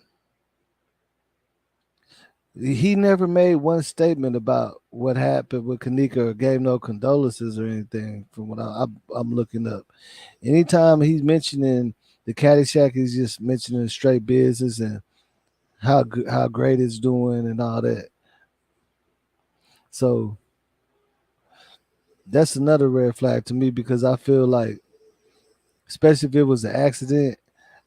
He never made one statement about what happened with Kenneka or gave no condolences or anything. From what I'm looking up, anytime he's mentioning the Caddyshack, he's just mentioning straight business and how great it's doing and all that. So that's another red flag to me because I feel like, especially if it was an accident,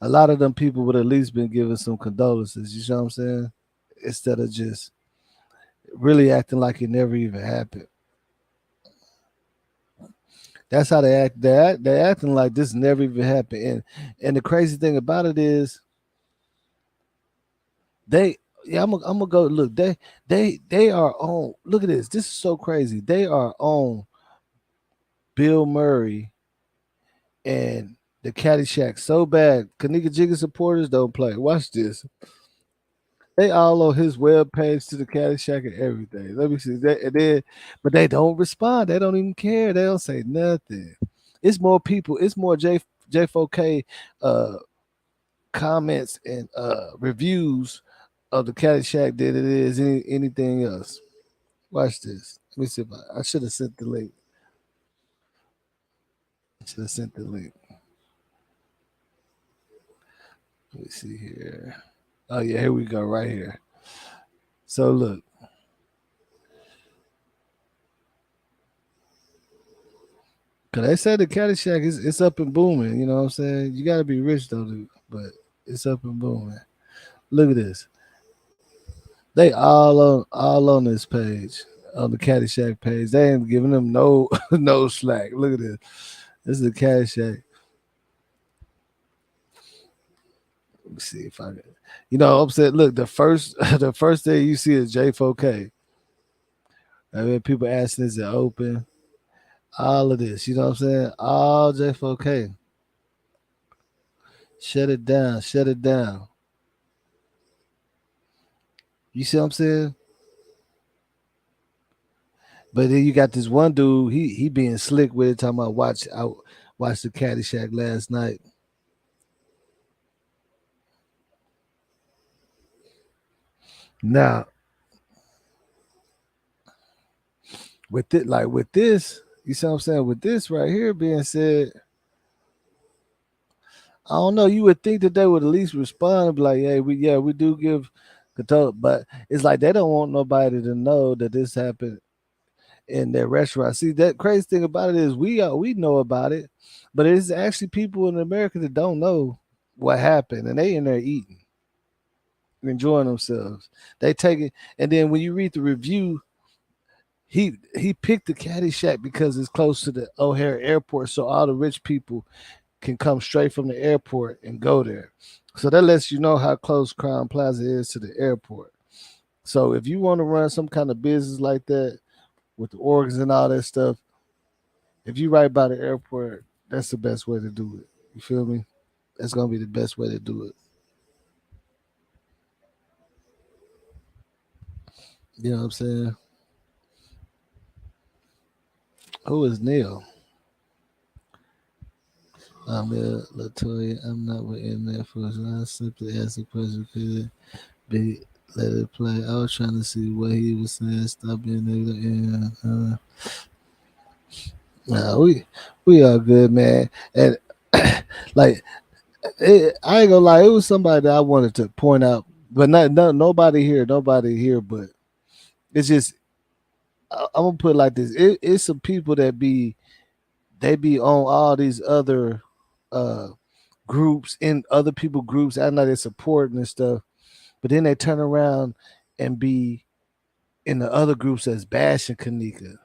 a lot of them people would at least been giving some condolences. You know what I'm saying? Instead of just really acting like it never even happened. That's how they act. They're acting like this never even happened. And the crazy thing about it is they. Yeah, I'm gonna go look. They are on. Look at this. This is so crazy. They are on Bill Murray and the Caddyshack so bad. Kanika Jigga supporters don't play. Watch this. They all on his web page to the Caddyshack and everything. Let me see that, and then, but they don't respond. They don't even care. They don't say nothing. It's more people. It's more J4K comments and reviews of the Caddyshack than it is anything else. Watch this. Let me see if I should have sent the link. Should have sent the link. Let me see here. Oh yeah, here we go. Right here. So look, cause they said the Caddyshack is it's up and booming. You know what I'm saying? You got to be rich though, dude. But it's up and booming. Look at this. They all on this page on the Caddyshack page. They ain't giving them no no slack. Look at this. This is the Caddyshack. Let me see if I can. You know, I'm saying, look, the first the first thing you see is J4K. I mean, people asking, is it open? All of this, you know what I'm saying? All J4K. Shut it down. Shut it down. You see what I'm saying? But then you got this one dude. He being slick with it. Talking about watch the Caddyshack last night. Now with it, like with this, you see what I'm saying? With this right here being said, I don't know. You would think that they would at least respond and be like, "Hey, we do give control," but it's like they don't want nobody to know that this happened in their restaurant. See, that crazy thing about it is we know about it, but it's actually people in America that don't know what happened, and they in there eating, enjoying themselves. They take it, and then when you read the review, he picked the Caddyshack because it's close to the O'Hare Airport, so all the rich people can come straight from the airport and go there. So that lets you know how close Crown Plaza is to the airport. So if you want to run some kind of business like that with the organs and all that stuff, if you right by the airport, that's the best way to do it. You feel me? That's gonna be the best way to do it. You know what I'm saying? Who is Neil? I'm Latoya. I'm not with internet for I simply asked a question. Could it be let it play? I was trying to see what he was saying. Stop being able to. Nah, we are good, man. And like I ain't gonna lie, it was somebody that I wanted to point out, but nobody here. But it's just I'm gonna put it like this: it's some people that they be on all these other uh groups in other people groups. I know they're supporting and stuff, but then they turn around and be in the other groups that's bashing Kanika,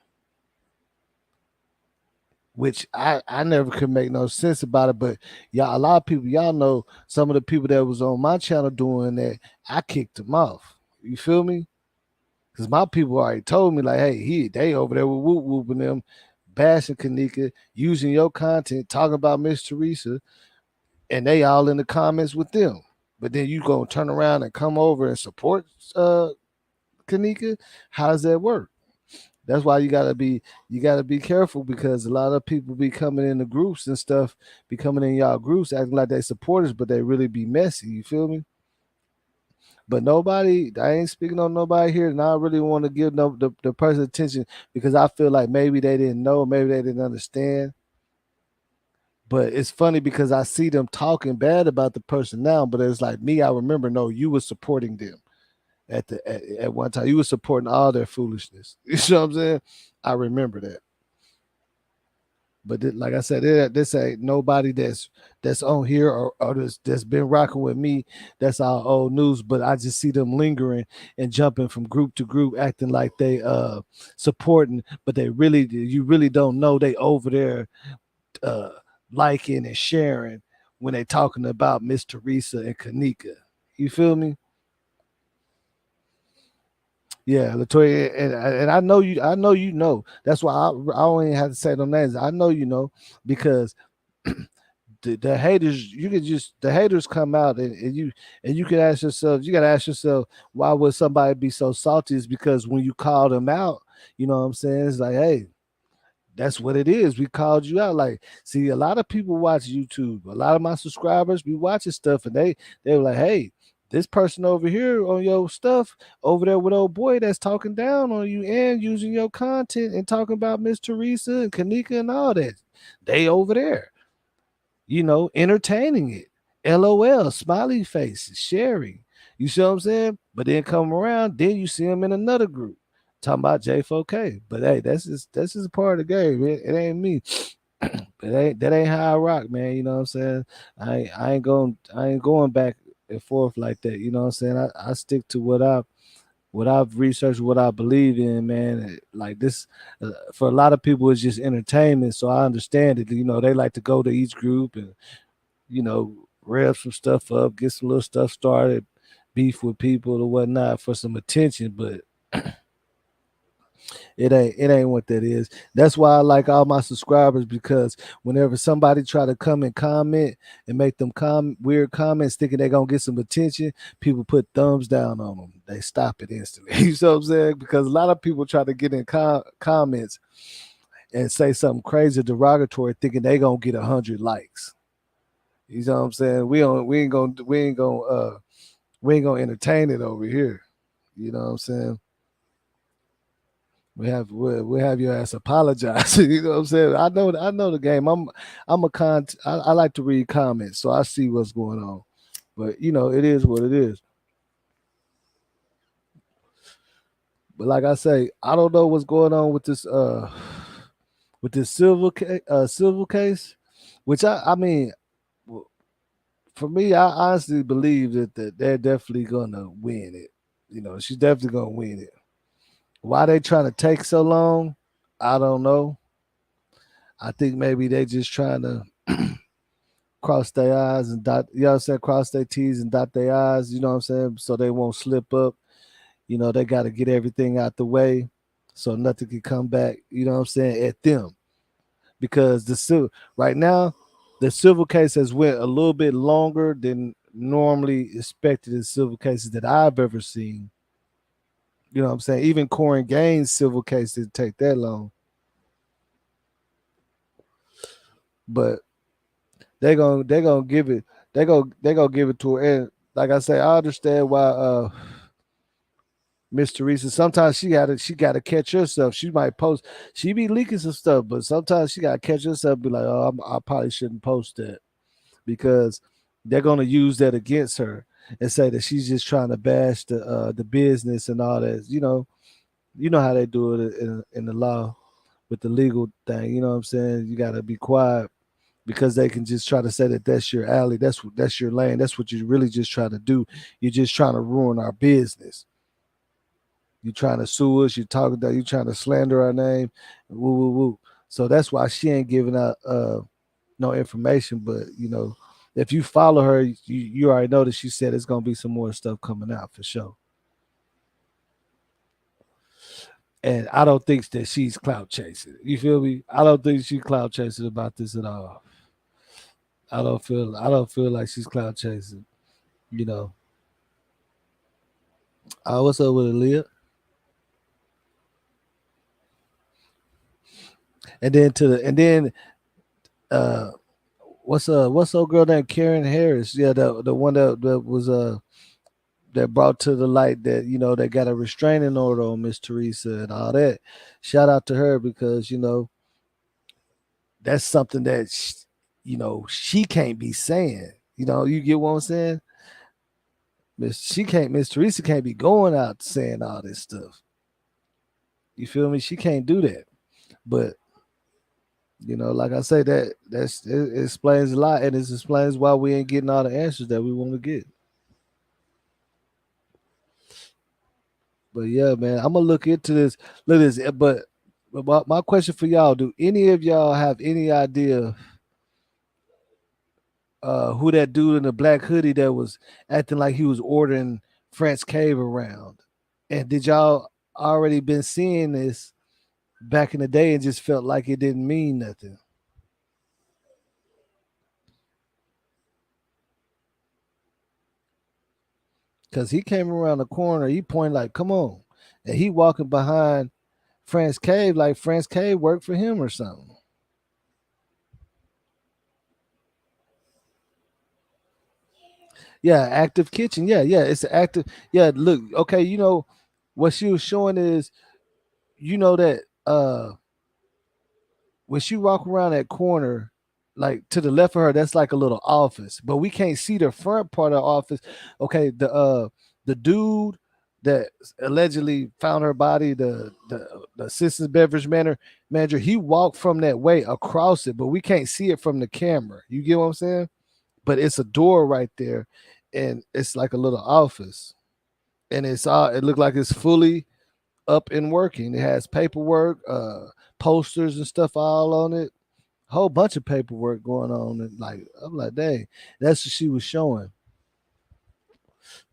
which I never could make no sense about it. But y'all, a lot of people, y'all know some of the people that was on my channel doing that, I kicked them off. You feel me? Because my people already told me, like, hey, they over there with whoop whooping them, bashing Kanika, using your content, talking about Miss Teresa, and they all in the comments with them. But then you gonna turn around and come over and support Kanika? How does that work? That's why you gotta be careful because a lot of people be coming in the groups and stuff, be coming in y'all groups acting like they supporters, but they really be messy. You feel me? But nobody, I ain't speaking on nobody here, and I really want to give the person attention because I feel like maybe they didn't know, maybe they didn't understand. But it's funny because I see them talking bad about the person now, but it's like me, I remember, no, you were supporting them at one time. You were supporting all their foolishness. You know what I'm saying? I remember that. But like I said, this ain't nobody that's on here or that's been rocking with me. That's our old news. But I just see them lingering and jumping from group to group, acting like they supporting, but they really you really don't know they over there uh liking and sharing when they talking about Miss Teresa and Kanika. You feel me? Yeah, Latoya, and I know you. I know you know. That's why I don't even have to say them names. I know you know because the haters. You can just the haters come out and you can ask yourself. You got to ask yourself why would somebody be so salty? Is because when you call them out, you know what I'm saying? It's like, hey, that's what it is. We called you out. Like, see, a lot of people watch YouTube. A lot of my subscribers be watching stuff, and they were like, "Hey, this person over here on your stuff over there with old boy that's talking down on you and using your content and talking about Miss Teresa and Kanika and all that. They over there, entertaining it. LOL, smiley faces, sharing. You see what I'm saying? But then come around, then you see them in another group talking about J4K. But hey, that's just a part of the game. It ain't me. That ain't how I rock, man. You know what I'm saying? I ain't going back and forth like that. You know what I'm saying? I stick to what I've researched, what I believe in, man. Like this, for a lot of people, it's just entertainment. So I understand it. They like to go to each group and rev some stuff up, get some little stuff started, beef with people or whatnot for some attention. But it ain't what that is. That's why I like all my subscribers because whenever somebody try to come and comment and make them weird comments thinking they're gonna get some attention, people put thumbs down on them. They stop it instantly. You know what I'm saying? Because a lot of people try to get in comments and say something crazy derogatory thinking they gonna get 100 likes. You know what I'm saying? We ain't gonna entertain it over here. You know what I'm saying? We have your ass apologize. You know what I'm saying? I know the game. I like to read comments, so I see what's going on. But it is what it is. But like I say, I don't know what's going on with this civil case, which I mean, for me, I honestly believe that they're definitely gonna win it. She's definitely gonna win it. Why they trying to take so long? I don't know. I think maybe they just trying to cross their eyes and dot. You know what I'm saying? Cross their T's and dot their I's. You know what I'm saying? So they won't slip up. They got to get everything out the way, so nothing can come back. You know what I'm saying? At them because right now the civil case has went a little bit longer than normally expected in civil cases that I've ever seen. You know what I'm saying? Even Corin Gaines' civil case didn't take that long. But they gonna give it they gonna give it to her. And like I say, I understand why Miss Teresa sometimes she gotta catch herself. She be leaking some stuff, but sometimes she gotta catch herself, be like, oh, I probably shouldn't post that because they're gonna use that against her and say that she's just trying to bash the business and all that. You know how they do it in the law with the legal thing. You know what I'm saying? You gotta be quiet because they can just try to say that that's your alley, that's your lane, that's what you really just try to do. You're just trying to ruin our business. You're trying to sue us. You're talking that you're trying to slander our name. Woo woo woo. So that's why she ain't giving out no information. But if you follow her, you already know that she said it's gonna be some more stuff coming out for sure. And I don't think that she's clout chasing. You feel me? I don't think she's clout chasing about this at all. I don't feel like she's cloud chasing. You know. What's up with Aaliyah? And then uh what's old girl named Karen Harris? Yeah, the one that was that brought to the light that they got a restraining order on Miss Teresa and all that. Shout out to her because that's something that she can't be saying. You get what I'm saying? Miss Teresa can't be going out saying all this stuff. You feel me? She can't do that. But Like I say, it explains a lot, and it explains why we ain't getting all the answers that we want to get. But yeah, man, I'm gonna look into this. Look at this. But my question for y'all: do any of y'all have any idea who that dude in the black hoodie that was acting like he was ordering French Cave around? And did y'all already been seeing this back in the day and just felt like it didn't mean nothing? Cause he came around the corner, he pointed like, "Come on," and he walking behind France Cave like France Cave worked for him or something. Yeah, active kitchen. Yeah, yeah, it's an active. Yeah, look, okay, what she was showing is, that when she walk around that corner, like to the left of her, that's like a little office, but we can't see the front part of the office. Okay, the dude that allegedly found her body, the assistant beverage manager, he walked from that way across it, but we can't see it from the camera. You get what I'm saying? But it's a door right there, and it's like a little office, and it looked like it's fully up and working. It has paperwork, posters and stuff all on it. Whole bunch of paperwork going on, and like I'm like, dang, that's what she was showing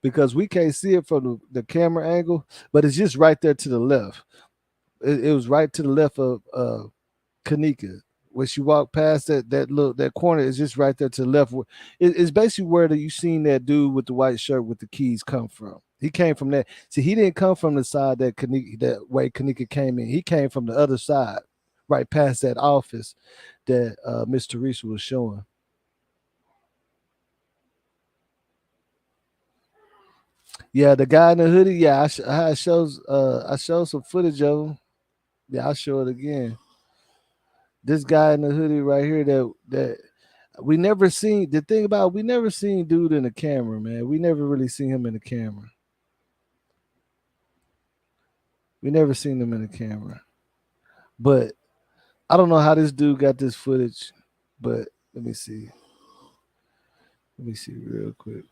because we can't see it from the camera angle, but it's just right there to the left. It was right to the left of Kenneka. When she walked past that corner, it's just right there to the left. It's basically where you seen that dude with the white shirt with the keys come from. He came from that. See, he didn't come from the side that way Kenneka came in. He came from the other side, right past that office that Miss Teresa was showing. Yeah, the guy in the hoodie. Yeah, I shows. I showed some footage of him. Yeah, I'll show it again. This guy in the hoodie right here that we never seen. The thing about we never seen dude in the camera, man. We never really seen him in the camera. We never seen him in the camera. But I don't know how this dude got this footage. But let me see. Let me see real quick.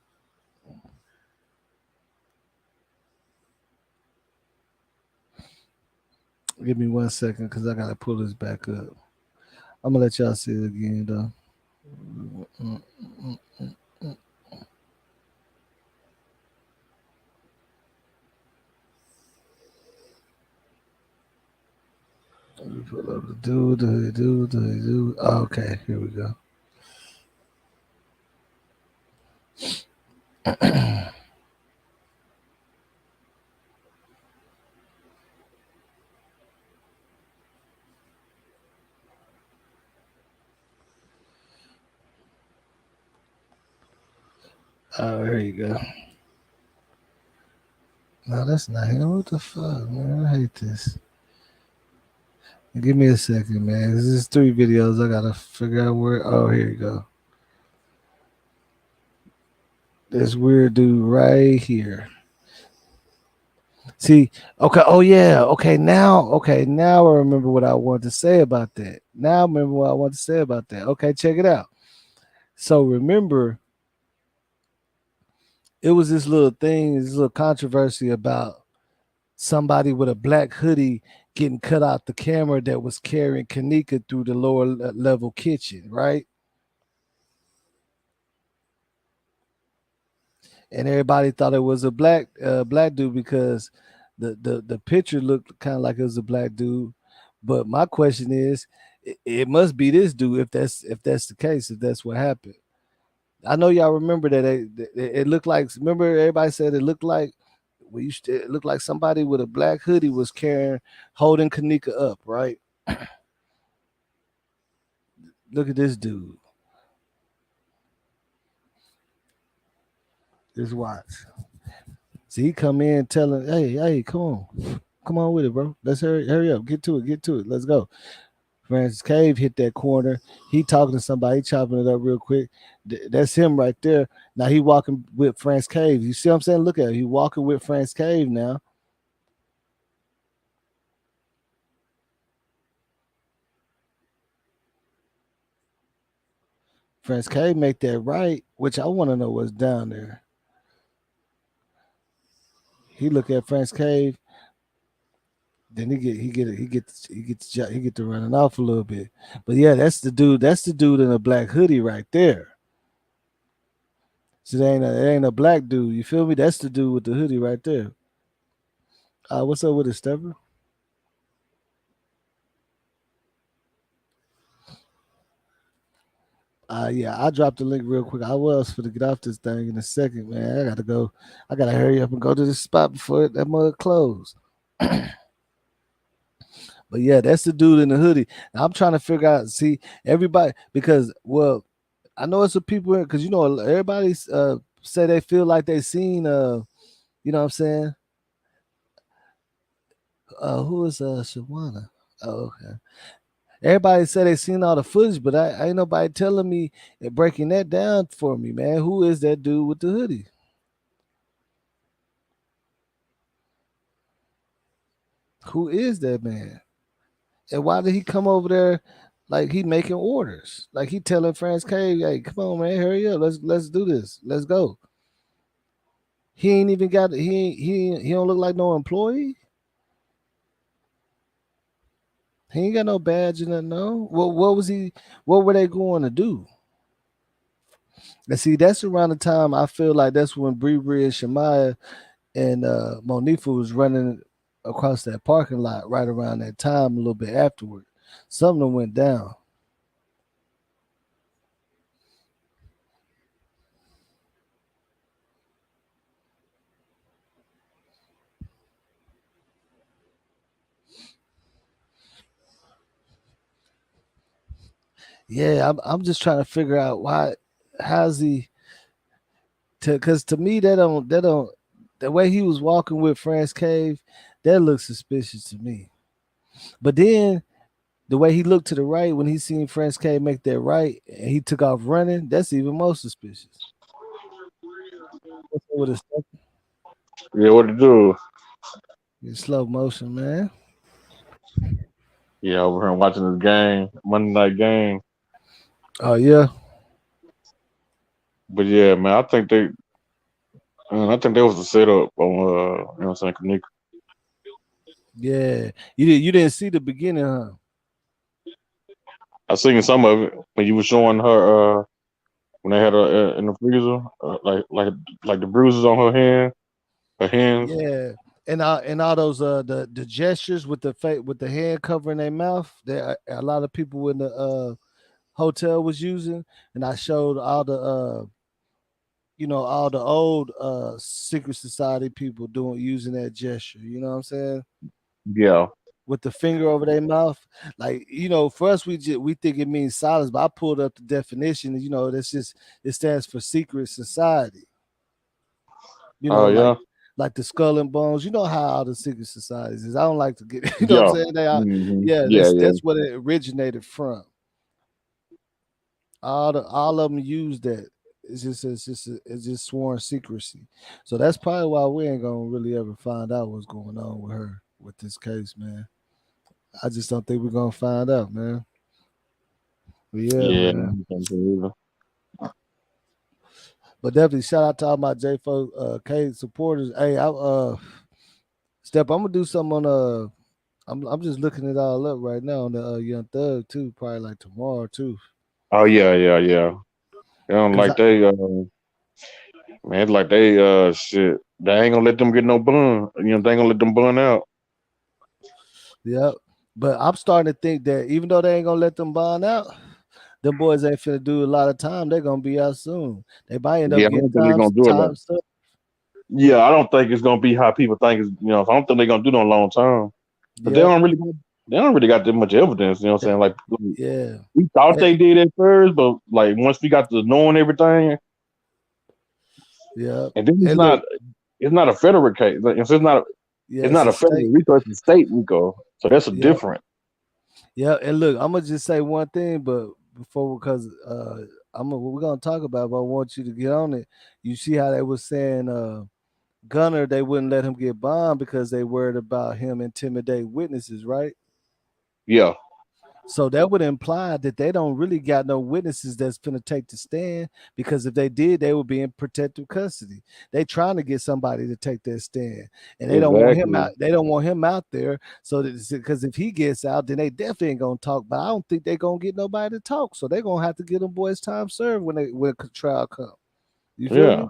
Give me 1 second because I gotta pull this back up. I'm gonna let y'all see it again though. Let me pull up the dude, the dude, the dude. Oh, okay, here we go. Oh, here you go. No, that's not him. What the fuck, man? I hate this. Give me a second, man. This is 3 videos. I gotta figure out where. Oh, here you go. This weird dude right here. See, okay. Oh yeah. Okay. Now I remember what I wanted to say about that. Now I remember what I wanted to say about that. Okay, check it out. So remember, it was this little thing, this little controversy about somebody with a black hoodie getting cut out the camera that was carrying Kenneka through the lower level kitchen, right? And everybody thought it was a black dude because the picture looked kind of like it was a black dude. But my question is, it must be this dude if that's the case, if that's what happened. I know y'all remember that it looked like. Remember, everybody said it looked like. It looked like somebody with a black hoodie was holding Kenneka up, right? Look at this dude. Just watch. See, he come in telling, hey, come on with it, bro. Let's hurry up, get to it. Let's go. Francis Cave hit that corner. He talking to somebody, he chopping it up real quick. That's him right there. Now he walking with Francis Cave. You see what I'm saying? Look at him. He walking with Francis Cave now. France K make that right, which I want to know what's down there. He look at France Cave, then he get to running off a little bit. But yeah, that's the dude. That's the dude in a black hoodie right there. So it ain't a black dude. You feel me? That's the dude with the hoodie right there. What's up with it, Stepper? Yeah, I dropped the link real quick. I was for to get off this thing in a second, man. I gotta go. I gotta hurry up and go to this spot before that mug closed. But yeah, that's the dude in the hoodie. Now, I'm trying to figure out. See, everybody because I know it's the people because everybody say they feel like they seen you know what I'm saying. Who is Shawana? Oh, okay. Everybody said they seen all the footage, but I ain't nobody telling me and breaking that down for me, man. Who is that dude with the hoodie? Who is that man? And why did he come over there like he making orders? Like he telling France K, hey, come on, man, hurry up. Let's do this. Let's go. He ain't even got he don't look like no employee. He ain't got no badge and nothing, no. What was he what were they going to do? And see, that's around the time I feel like that's when Bree and Shemaya and Monifa was running across that parking lot right around that time, a little bit afterward. Something went down. Yeah, I'm just trying to figure out why. How's he? Because to me, that don't the way he was walking with France Cave, that looks suspicious to me. But then the way he looked to the right when he seen France Cave make that right and he took off running, that's even more suspicious. What's up with his Yeah, what to do? slow motion, man? Yeah, over here watching this game, Monday night game. Oh yeah, But yeah, man, I think they was a setup on, you know what I'm saying, Kenneka. yeah. You didn't see the beginning, huh? I seen some of it when you were showing her, when they had her in the freezer, like the bruises on her hands. Yeah, and all those the gestures with the with the hand covering their mouth that a lot of people in the hotel was using, and I showed all the all the old secret society people doing using that gesture. You know what I'm saying? Yeah, With the finger over their mouth, like for us we think it means silence, but I pulled up the definition. And, that's just it stands for secret society. You know, oh like yeah, like the skull and bones. You know how all the secret societies is. I don't like to get what I'm yeah, saying. They are, yeah, yeah, yeah, that's what it originated from. All of them use that. It's just sworn secrecy. So that's probably why we ain't gonna really ever find out what's going on with her with this case, man. I just don't think we're gonna find out, man. But yeah, yeah. man. Either. But definitely shout out to all my J4 K supporters. Hey, I Step, I'm gonna do something on I'm just looking it all up right now on the Young Thug too, probably like tomorrow too. Oh yeah, yeah, yeah. They don't Cause like they man, it's like they shit. They ain't gonna let them get no bun. You know, they ain't gonna let them bun out. yeah, but I'm starting to think that even though they ain't gonna let them bond out, them boys ain't finna do a lot of time. They're gonna be out soon. They might end up Yeah, I getting don't think they're gonna do it like. time stuff. Yeah, I don't think it's gonna be how people think. It's, I don't think they're gonna do no long term. But Yep. they don't really got that much evidence. You know what I'm saying? Like Yeah. we thought Eh, they did at first, but like once we got to knowing everything, Yep. and then And look, it's not a federal case. Like, yeah, it's it's not a a federal state. RICO, it's a state RICO. So that's a Yep. different. Yeah, and look, I'm gonna just say one thing, but before because we're gonna talk about, it, but I want you to get on it. You see how they was saying Gunner, they wouldn't let him get bombed because they worried about him intimidate witnesses, right? Yeah, So that would imply that they don't really got no witnesses that's finna take the stand, because if they did, they would be in protective custody. They trying to get somebody to take that stand, and they don't want him Exactly. out. They don't want him out there. So that, because if he gets out, then they definitely ain't gonna talk. But I don't think they gonna get nobody to talk. So they gonna have to get them boys time served when trial come. You feel Yeah. me?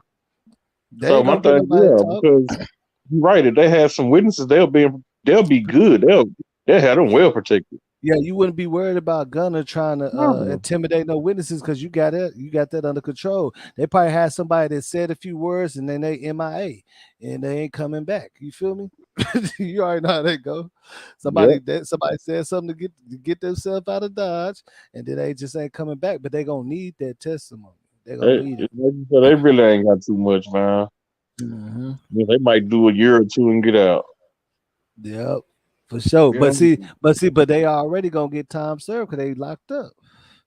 They So ain't my gonna get thing, nobody to yeah, talk. because you're right. If they have some witnesses, they'll be good. They'll have them Yeah. well protected. Yeah, you wouldn't be worried about Gunner trying to No. intimidate no witnesses, because you got that under control. They probably had somebody that said a few words and then they MIA and they ain't coming back. You feel me? You already know how they go. Yep. Somebody said something to get themselves out of Dodge, and then they just ain't coming back. But they gonna need that testimony. They gonna They, need it. like you said, they really ain't got too much, man. Hmm. Yeah, they might do a year or two and get out. Yep, for sure. Yeah. But they already gonna get time served because they locked up.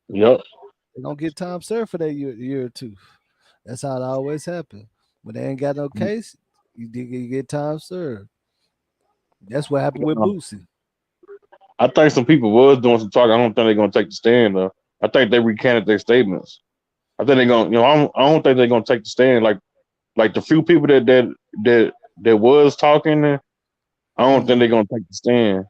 Yep. They gonna get time served for that year or two. That's how it always happen. When they ain't got no case, you get time served. That's what happened with Yeah. Boosie. I think some people was doing some talking. I don't think they're gonna take the stand though. I think they recanted their statements. I think they're gonna, I don't think they're gonna take the stand. Like the few people that was talking, I don't think they're Mhm. gonna take the stand.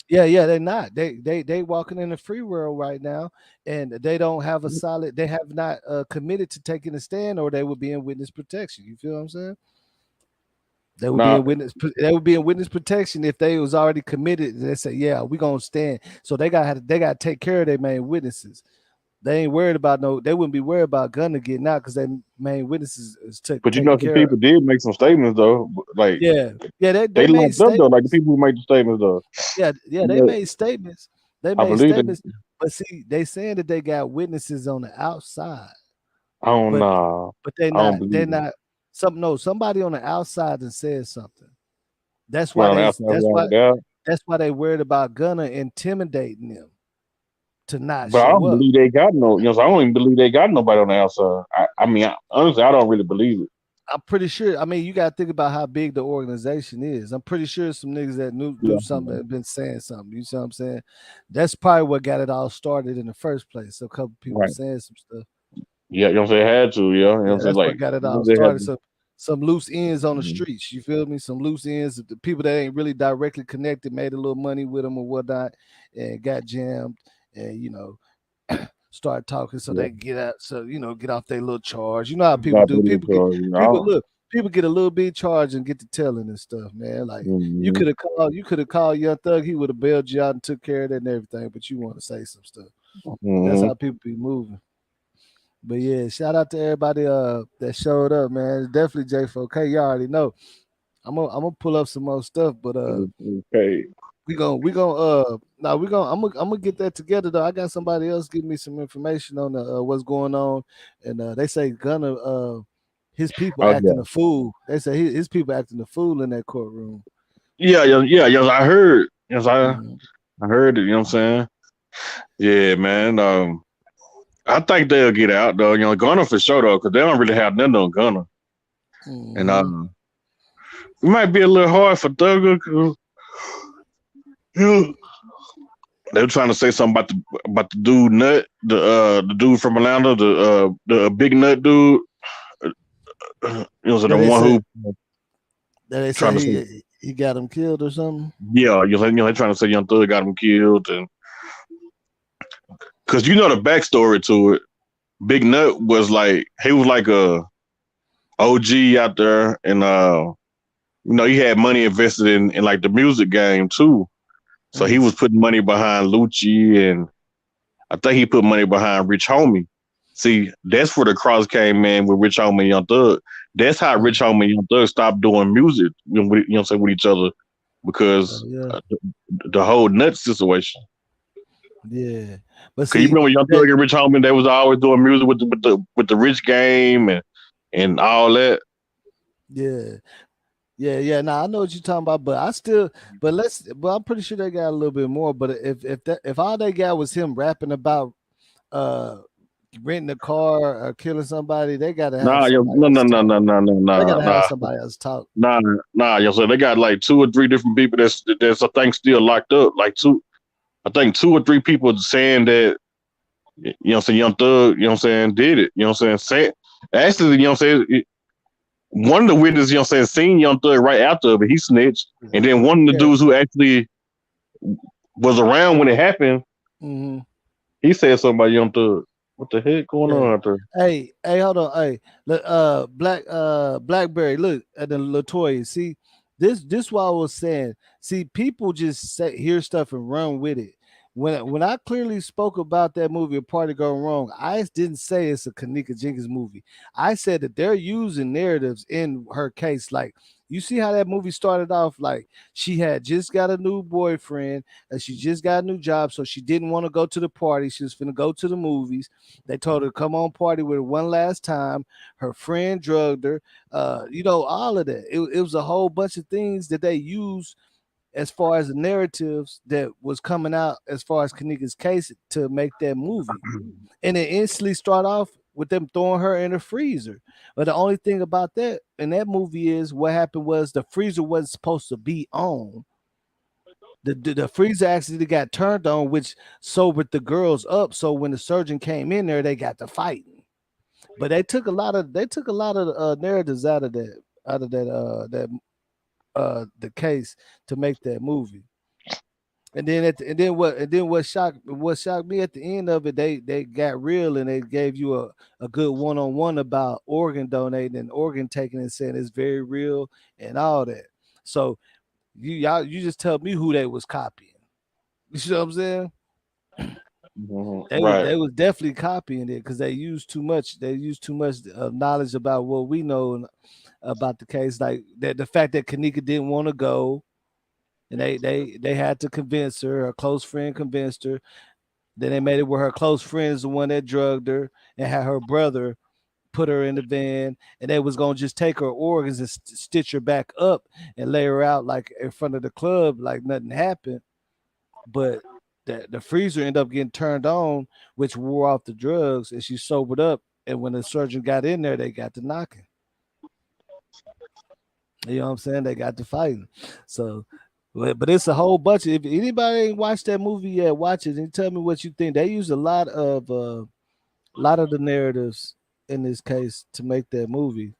Yeah, yeah, they're not. They walking in the free world right now, and they don't have a solid. They have not committed to taking a stand, or they would be in witness protection. You feel what I'm saying? They would be Now, in they would be in witness protection if they was already committed. They say, yeah, we gonna stand. So they got to take care of their main witnesses. They ain't worried about no. They wouldn't be worried about Gunner getting out because their main witnesses is but taken some care of. people did make some statements though. Like Yeah, yeah, they they made locked up though. Like the statements. people who made the statements though. Yeah, yeah, they Yeah, made statements. They I made believe they. statements. But see, they saying that they got witnesses on the outside, I don't but know. they're I don't not. They're believe it. not. Somebody on the outside that said something. That's why Somebody on the they. outside who got it out. That's why they worried about Gunner intimidating them to not But I show don't up. believe they got no. So I don't even believe they got nobody on the outside. Honestly, I don't really believe it. I'm pretty sure. I mean, you got to think about how big the organization is. I'm pretty sure some niggas that knew Yeah, something have been saying something. You see what I'm saying? That's probably what got it all started in the first place. So a couple people right. saying some stuff. Yeah, they had to. Yeah, Yeah, I'm saying that's like what got it all they had started. to. Some loose ends on the Mhm. streets. You feel me? Some loose ends. The people that ain't really directly connected made a little money with them or whatnot, and got jammed, and start talking so Yeah, they get out. So get off their little charge. You know how people got do. to People look. People get a little bit charged and get to telling and stuff, man. Like Mm-hmm. you could have called Young Thug. He would have bailed you out and took care of that and everything. But you want to say some stuff. That's Hmm. how people be moving. But yeah, shout out to everybody that showed up, man. It's definitely J4K. You already know. I'm gonna pull up some more stuff, but Okay. I'm gonna get that together though. I got somebody else giving me some information on what's going on, and they say Gunner his people Oh acting yeah. a fool. They say his people acting a fool in that courtroom. Yeah, yeah, yeah, yes, I heard. Yes, Mhm. I heard it, you know what I'm saying? Yeah, man. I think they'll get out though, Gunner for sure though, because they don't really have nothing on Gunner. And Mhm. it might be a little hard for Thugger because they were trying to say something about the dude Nut, the dude from Atlanta, the big nut dude. So Yeah, the one who they trying say to say, he got him killed or something. yeah, they trying to say Young Thug got him killed, and because the backstory to it. Big Nut was like he was like a OG out there, and he had money invested in like the music game too. So he Mm. was putting money behind Lucci, and I think he put money behind Rich Homie. See, that's where the cross came in with Rich Homie and Young Thug. That's how Rich Mm. Homie and Young Thug stopped doing music, with each other Oh because yeah, the whole Nut situation. yeah. But Cause you see remember Young that Thug and Rich Homie, they was always doing music with the Rich Game and all that. yeah. Yeah, yeah. Now I know what you're talking about, but I'm pretty sure they got a little bit more. But if all they got was him rapping about uh renting a car or killing somebody, they gotta have Nah, yo, somebody no, no, else no, talk. no, no, no, They nah, gotta have nah, somebody else talk. nah. So they got like two or three different people that's I think still locked up. Like two, I think two or three people saying that, saying Young Thug, saying, did it. Actually, one of the witnesses, saying, seen Young Thug right after it, but he snitched. And then one of the Yeah. dudes who actually was around when it happened, Hmm. he said something about Young Thug. What the heck going Yeah. on out there? Hey, hold on. Hey, Blackberry, look at the Latoya. See, this what I was saying. See, people just say hear stuff and run with it. When I clearly spoke about that movie, A Party Gone Wrong, I didn't say it's a Kenneka Jenkins movie. I said that they're using narratives in her case. Like, you see how that movie started off? Like, she had just got a new boyfriend and she just got a new job, so she didn't want to go to the party. She was finna go to the movies. They told her to come on party with her one last time. Her friend drugged her. All of that. It was a whole bunch of things that they used as far as the narratives that was coming out as far as Kaneka's case to make that movie. And it instantly start off with them throwing her in the freezer. But the only thing about that in that movie is what happened was the freezer wasn't supposed to be on. The freezer actually got turned on, which sobered the girls up. So when the surgeon came in there, they got to fighting. But they took a lot of narratives out of that the case to make that movie. And then what shocked me at the end of it, they got real and they gave you a good one-on-one about organ donating and organ taking and saying it's very real and all that. So you just tell me who they was copying. You see what I'm saying? They was Right, they was definitely copying it because they used too much. They used too much knowledge about what we know about the case. Like that, the fact that Kenneka didn't want to go, and they had to convince her. Her close friend convinced her. Then they made it where her close friend is the one that drugged her and had her brother put her in the van, and they was gonna just take her organs and stitch her back up and lay her out like in front of the club like nothing happened. But the freezer ended up getting turned on, which wore off the drugs, and she sobered up. And when the surgeon got in there, they got to knocking. You know what I'm saying? They got to fighting. So, but it's a whole bunch of. If anybody ain't watched that movie yet, watch it and tell me what you think. They use a lot of the narratives in this case to make that movie.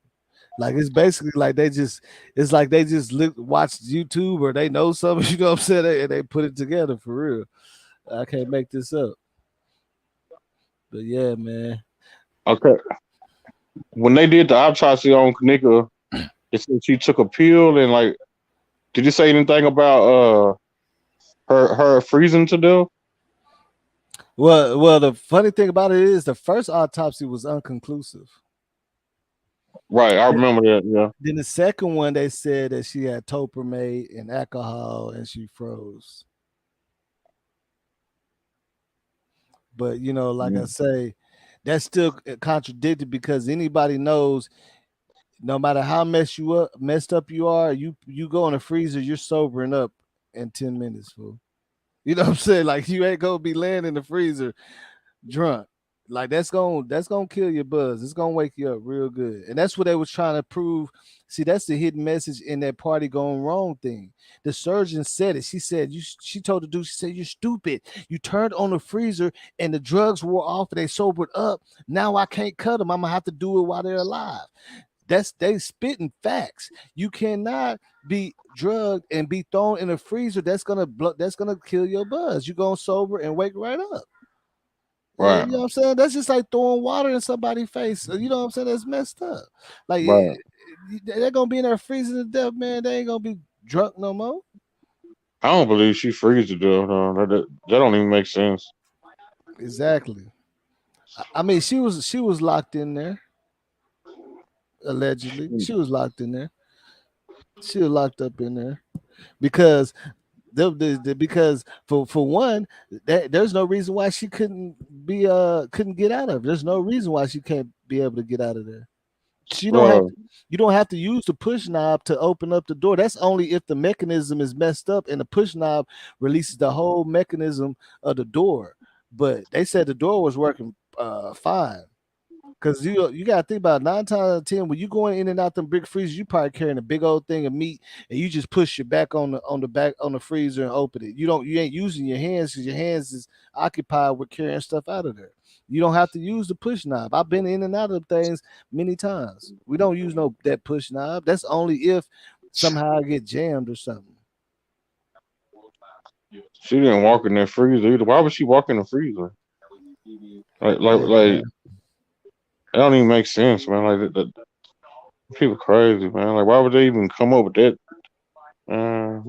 Like it's basically like it's like they just watch YouTube or they know something. You know what I'm saying? And they put it together for real. I can't make this up. But yeah, man. okay. When they did the autopsy on Kanika, it said she took a pill and like, did you say anything about her freezing to death? Well, the funny thing about it is the first autopsy was unconclusive. Right, I Th- remember that. Yeah. Then the second one, they said that she had topramate and alcohol and she froze. But like I Mm. say, that's still contradicted because anybody knows no matter how messed up you are, you go in the freezer, you're sobering up in 10 minutes, fool. You know what I'm saying? Like you ain't gonna be laying in the freezer drunk. Like that's gonna kill your buzz. It's gonna wake you up real good. And that's what they was trying to prove. See, that's the hidden message in that party going wrong thing. The surgeon said it. She told the dude, she said, "You're stupid. You turned on the freezer and the drugs wore off and they sobered up. Now I can't cut them. I'm gonna have to do it while they're alive." That's they spitting facts. You cannot be drugged and be thrown in a freezer. That's gonna kill your buzz. You're gonna sober and wake right up. You Right, know what I'm saying? That's just like throwing water in somebody's face. You know what I'm saying? That's messed up. Like right. they're gonna be in there freezing to death, man. They ain't gonna be drunk no more. I don't believe she freezed to death. That don't even make sense. Exactly. I mean, she was locked in there allegedly. She was locked in there. She was locked up in there because because for one, there's no reason why she couldn't get out of it. There's no reason why she can't be able to get out of there. She don't have Uh, to, you don't have to use the push knob to open up the door. That's only if the mechanism is messed up and the push knob releases the whole mechanism of the door. But they said the door was working fine. Cause you gotta think about it, 9 times out of 10 when you going in and out them big freezers, you probably carrying a big old thing of meat, and you just push your back on the back on the freezer and open it. You ain't using your hands because your hands is occupied with carrying stuff out of there. You don't have to use the push knob. I've been in and out of things many times. We don't use no that push knob. That's only if somehow I get jammed or something. She didn't walk in that freezer either. Why would she walk in the freezer? Like Yeah. it don't even make sense, man. Like people crazy, man. Like why would they even come up with that? Uh,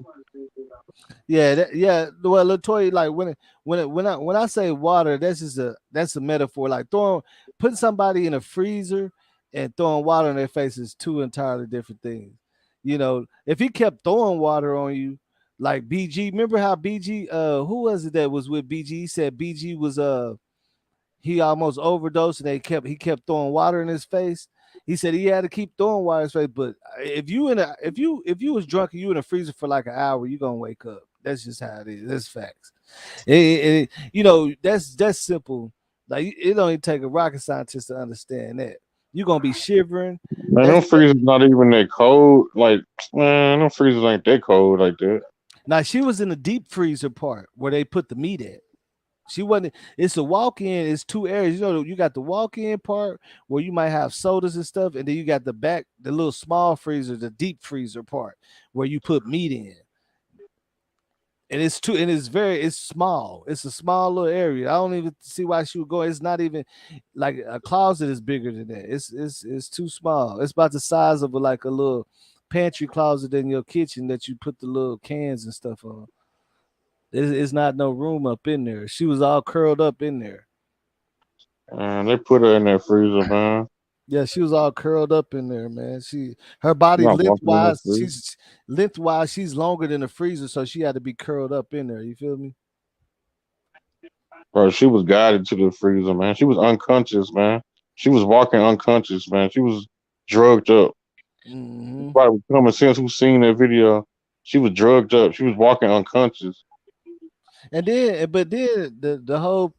Yeah. Well, Latoya, like when I say water, that's a metaphor. Like putting somebody in a freezer and throwing water in their face is two entirely different things. If he kept throwing water on you, like BG, remember how BG, who was it that was with BG? He said BG was he almost overdosed and he kept throwing water in his face. He said he had to keep throwing water in his face. But if you was drunk and you in a freezer for like an hour, you gonna wake up. That's just how it is. That's facts. That's simple. Like it don't even take a rocket scientist to understand that. You're gonna be shivering. man, That's them freezers not even that cold. Like man, them freezers ain't that cold like that. Now she was in the deep freezer part where they put the meat at. She wasn't. It's a walk-in. It's two areas. You got the walk-in part where you might have sodas and stuff, and then you got the back, the little small freezer, the deep freezer part where you put meat in. And it's small. It's a small little area. I don't even see why she would go. It's not even like a closet is bigger than that. It's too small. It's about the size of like a little pantry closet in your kitchen that you put the little cans and stuff on. It's not no room up in there. She was all curled up in there. Man, they put her in that freezer, man. Yeah, she was all curled up in there, man. Her body Not walking in that lengthwise, freezer. she's longer than the freezer, so she had to be curled up in there. You feel me? Bro, she was guided to the freezer, man. She was unconscious, man. She was walking unconscious, man. She was drugged up. Hmm. Probably with common sense who's seen that video. She was drugged up. She was walking unconscious. But then the whole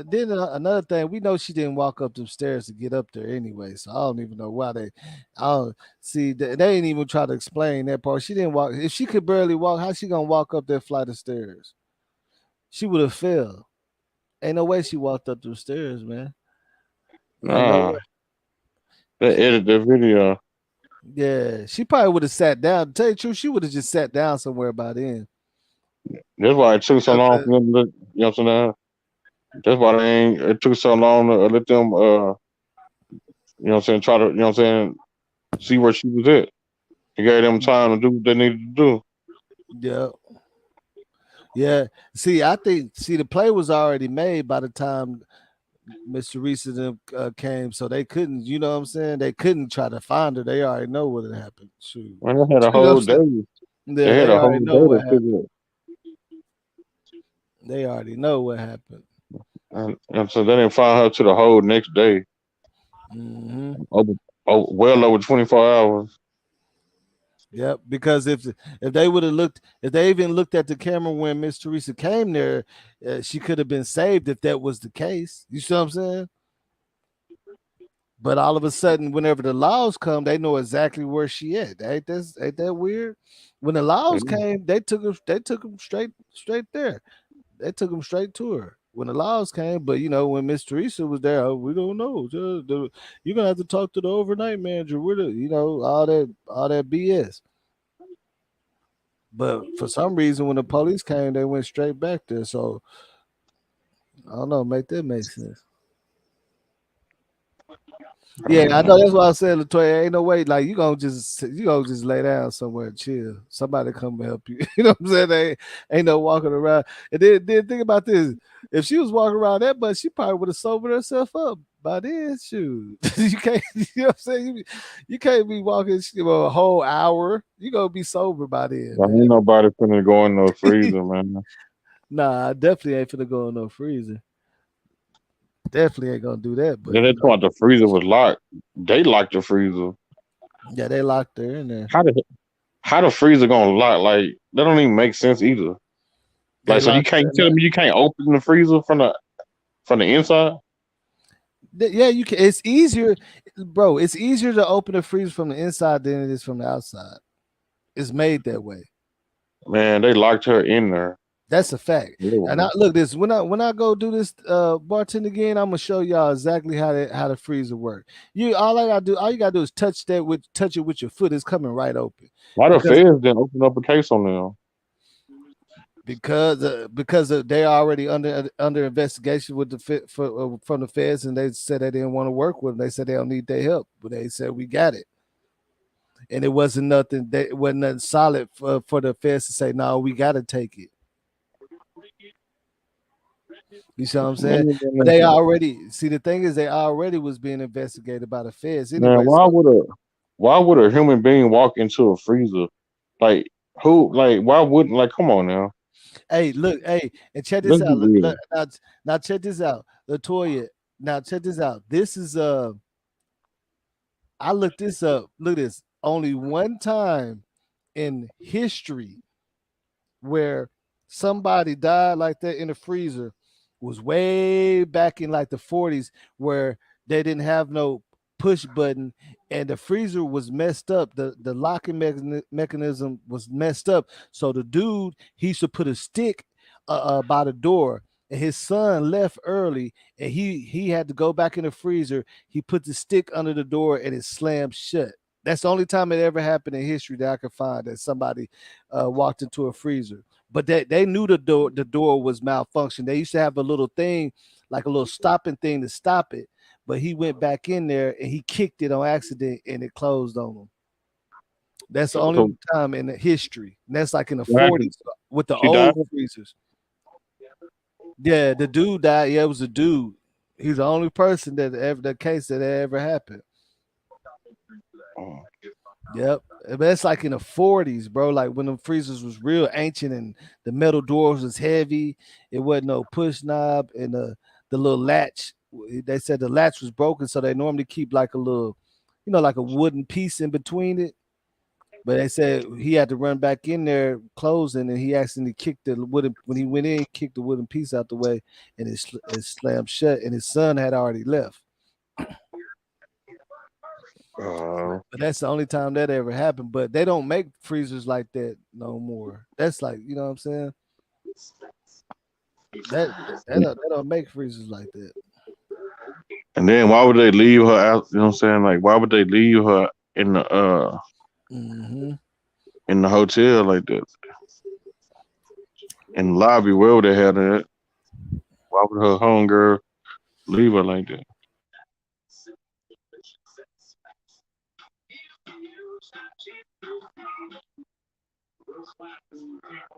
then another thing, we know she didn't walk up the stairs to get up there anyway. So I don't even know why they. I don't see they ain't even try to explain that part. She didn't walk. If she could barely walk, how she gonna walk up that flight of stairs? She would have fell. Ain't no way she walked up those stairs, man. Ain't no Nah, way. they edited that video. Yeah, she probably would have sat down. To tell you the truth, she would have just sat down somewhere by then. That's why it took You so know what long I'm for them to, you know what I'm saying? That's why they ain't, it took so long to let them, you know what I'm saying, try to, you know what I'm saying, see where she was at. It gave them saying? time to do what they needed to do. Yeah, yeah. See, the play was already made by the time Mr. Reese and them came, so they couldn't. You know what I'm saying? They couldn't try to find her. They already know what had happened. Shoot, Man, they had a you know what I'm whole day. saying? Yeah, They had they a already whole know day to what happened. figure it. They already know what happened. And so they didn't find her to the whole next day. Hmm. Over, well over 24 hours. Yep. Because if they would have looked, if they even looked at the camera when Miss Teresa came there, she could have been saved if that was the case. You see what I'm saying? But all of a sudden, whenever the laws come, they know exactly where she at. Ain't that weird? When the laws came, they took them straight there. They took them straight to her when the laws came. But when Miss Teresa was there, oh, we don't know. You're gonna have to talk to the overnight manager. With it, all that BS. But for some reason, when the police came, they went straight back there. So I don't know, make that make sense. Yeah, I know. That's why I said, Latoya, ain't no way. Like you gonna just lay down somewhere and chill. Somebody come and help you. You know what I'm saying? They ain't no walking around. And then think about this. If she was walking around that much, she probably would have sobered herself up by then. Shoot, you can't. You know what I'm saying? You can't be walking a whole hour. You gonna be sober by then, Like, ain't man. nobody finna go in no freezer, man. Nah, I definitely ain't finna go in no freezer. Definitely ain't gonna do that. But Then they thought the freezer was locked. They locked the freezer. yeah, they locked her in there. How the how the freezer gonna lock? Like that don't even make sense either. They Like so you locked her can't in tell there. me you can't open the freezer from the inside? Yeah, you can. It's easier, bro. It's easier to open a freezer from the inside than it is from the outside. It's made that way. Man, they locked her in there. That's a fact. And I Literally. look this when I go do this bartend again, I'm gonna show y'all exactly how the freezer work. All you gotta do is touch it with your foot. It's coming right open Why the because feds didn't open up a case on them? they already under investigation with the from the feds, and they said they didn't want to work with them. They said they don't need their help, but they said we got it, and it wasn't nothing. It wasn't nothing solid for the feds to say no. We got to take it. You see what I'm saying? But they Man, already see the thing is they already was being investigated by the feds man, anyway. So why would a human being walk into a freezer? Like who? Like why wouldn't? Like come on now. hey, look, hey, and check this Let's be out. real. Now check this out, Latoya. Now check this out. This is I looked this up. Look at this. Only one time in history where somebody died like that in the freezer was way back in like the 40s where they didn't have no push button and the freezer was messed up. The locking mechanism was messed up. So the dude he used to put a stick by the door and his son left early and he had to go back in the freezer. He put the stick under the door and it slammed shut. That's the only time it ever happened in history that I could find that somebody walked into a freezer. But they knew the door was malfunction. They used to have a little thing, like a little stopping thing to stop it. But he went back in there and he kicked it on accident and it closed on him. That's the only So time in the history. And that's like in the what happened? 40s with the She died. old freezers. Yeah, the dude died. Yeah, it was a dude. He's the only person the case that ever happened. Oh, Yep. But that's like in the 40s, bro. Like when the freezers was real ancient and the metal doors was heavy. It wasn't no push knob and the little latch. They said the latch was broken, so they normally keep like a little, like a wooden piece in between it. But they said he had to run back in there closing, and he accidentally kicked the wooden when he went in, he kicked the wooden piece out the way, and it slammed shut. And his son had already left. uh, But that's the only time that ever happened. But they don't make freezers like that no more. That's like, you know what I'm saying? They don't make freezers like that. and then why would they leave her out? You know what I'm saying? Like why would they leave her in Hmm. the hotel like that in the lobby? Where would they have that? Why would her homegirl leave her like that?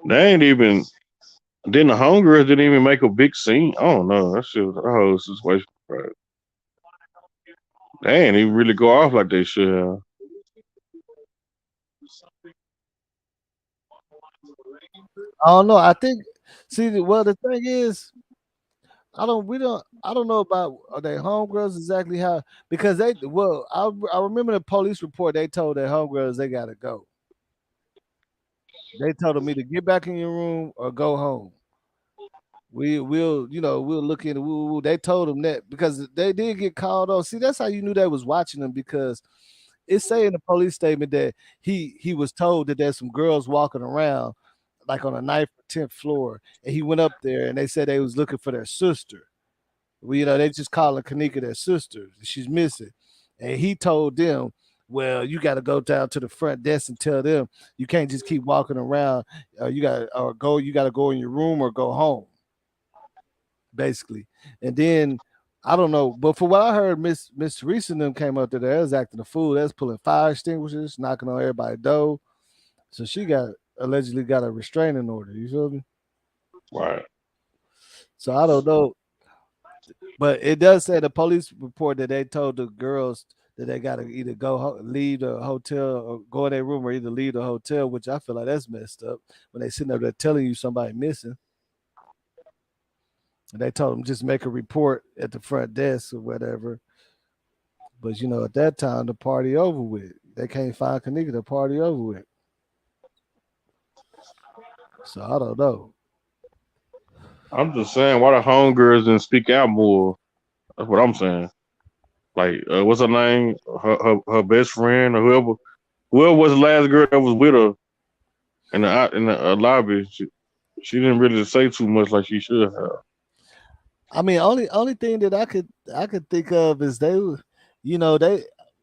They ain't even. Then the homegirls didn't even make a big scene. I don't know. That shit was a whole situation. Right? They ain't even really go off like they should have. I don't know. I think see well the thing is I don't know about are they homegirls exactly how because I remember the police report they told their homegirls they gotta go. They told them either get back in your room or go home. We'll look into they told them that because they did get called on. See, that's how you knew they was watching them because it's saying in the police statement that he was told that there's some girls walking around like on the ninth or 10th floor, and he went up there and they said they was looking for their sister. Well, they just calling Kenneka their sister. She's missing. And he told them, well, you got to go down to the front desk and tell them you can't just keep walking around. You got to go in your room or go home, basically. And then I don't know, but for what I heard, Miss Teresa and them came up there. They was acting a fool. They was pulling fire extinguishers, knocking on everybody's door. So she got allegedly got a restraining order. You feel me? Right. So I don't know. But it does say the police report that they told the girls that they got to either leave the hotel or go in their room or either leave the hotel, which I feel like that's messed up when they sitting up there telling you somebody missing. And they told them just make a report at the front desk or whatever. But at that time the party over with. They can't find Kenneka. The party over with. So I don't know. I'm just saying, why the homegirls didn't speak out more? That's what I'm saying. Like what's her name? Her best friend or whoever was the last girl that was with her in the lobby. She didn't really say too much like she should have. I mean, only thing that I could think of is they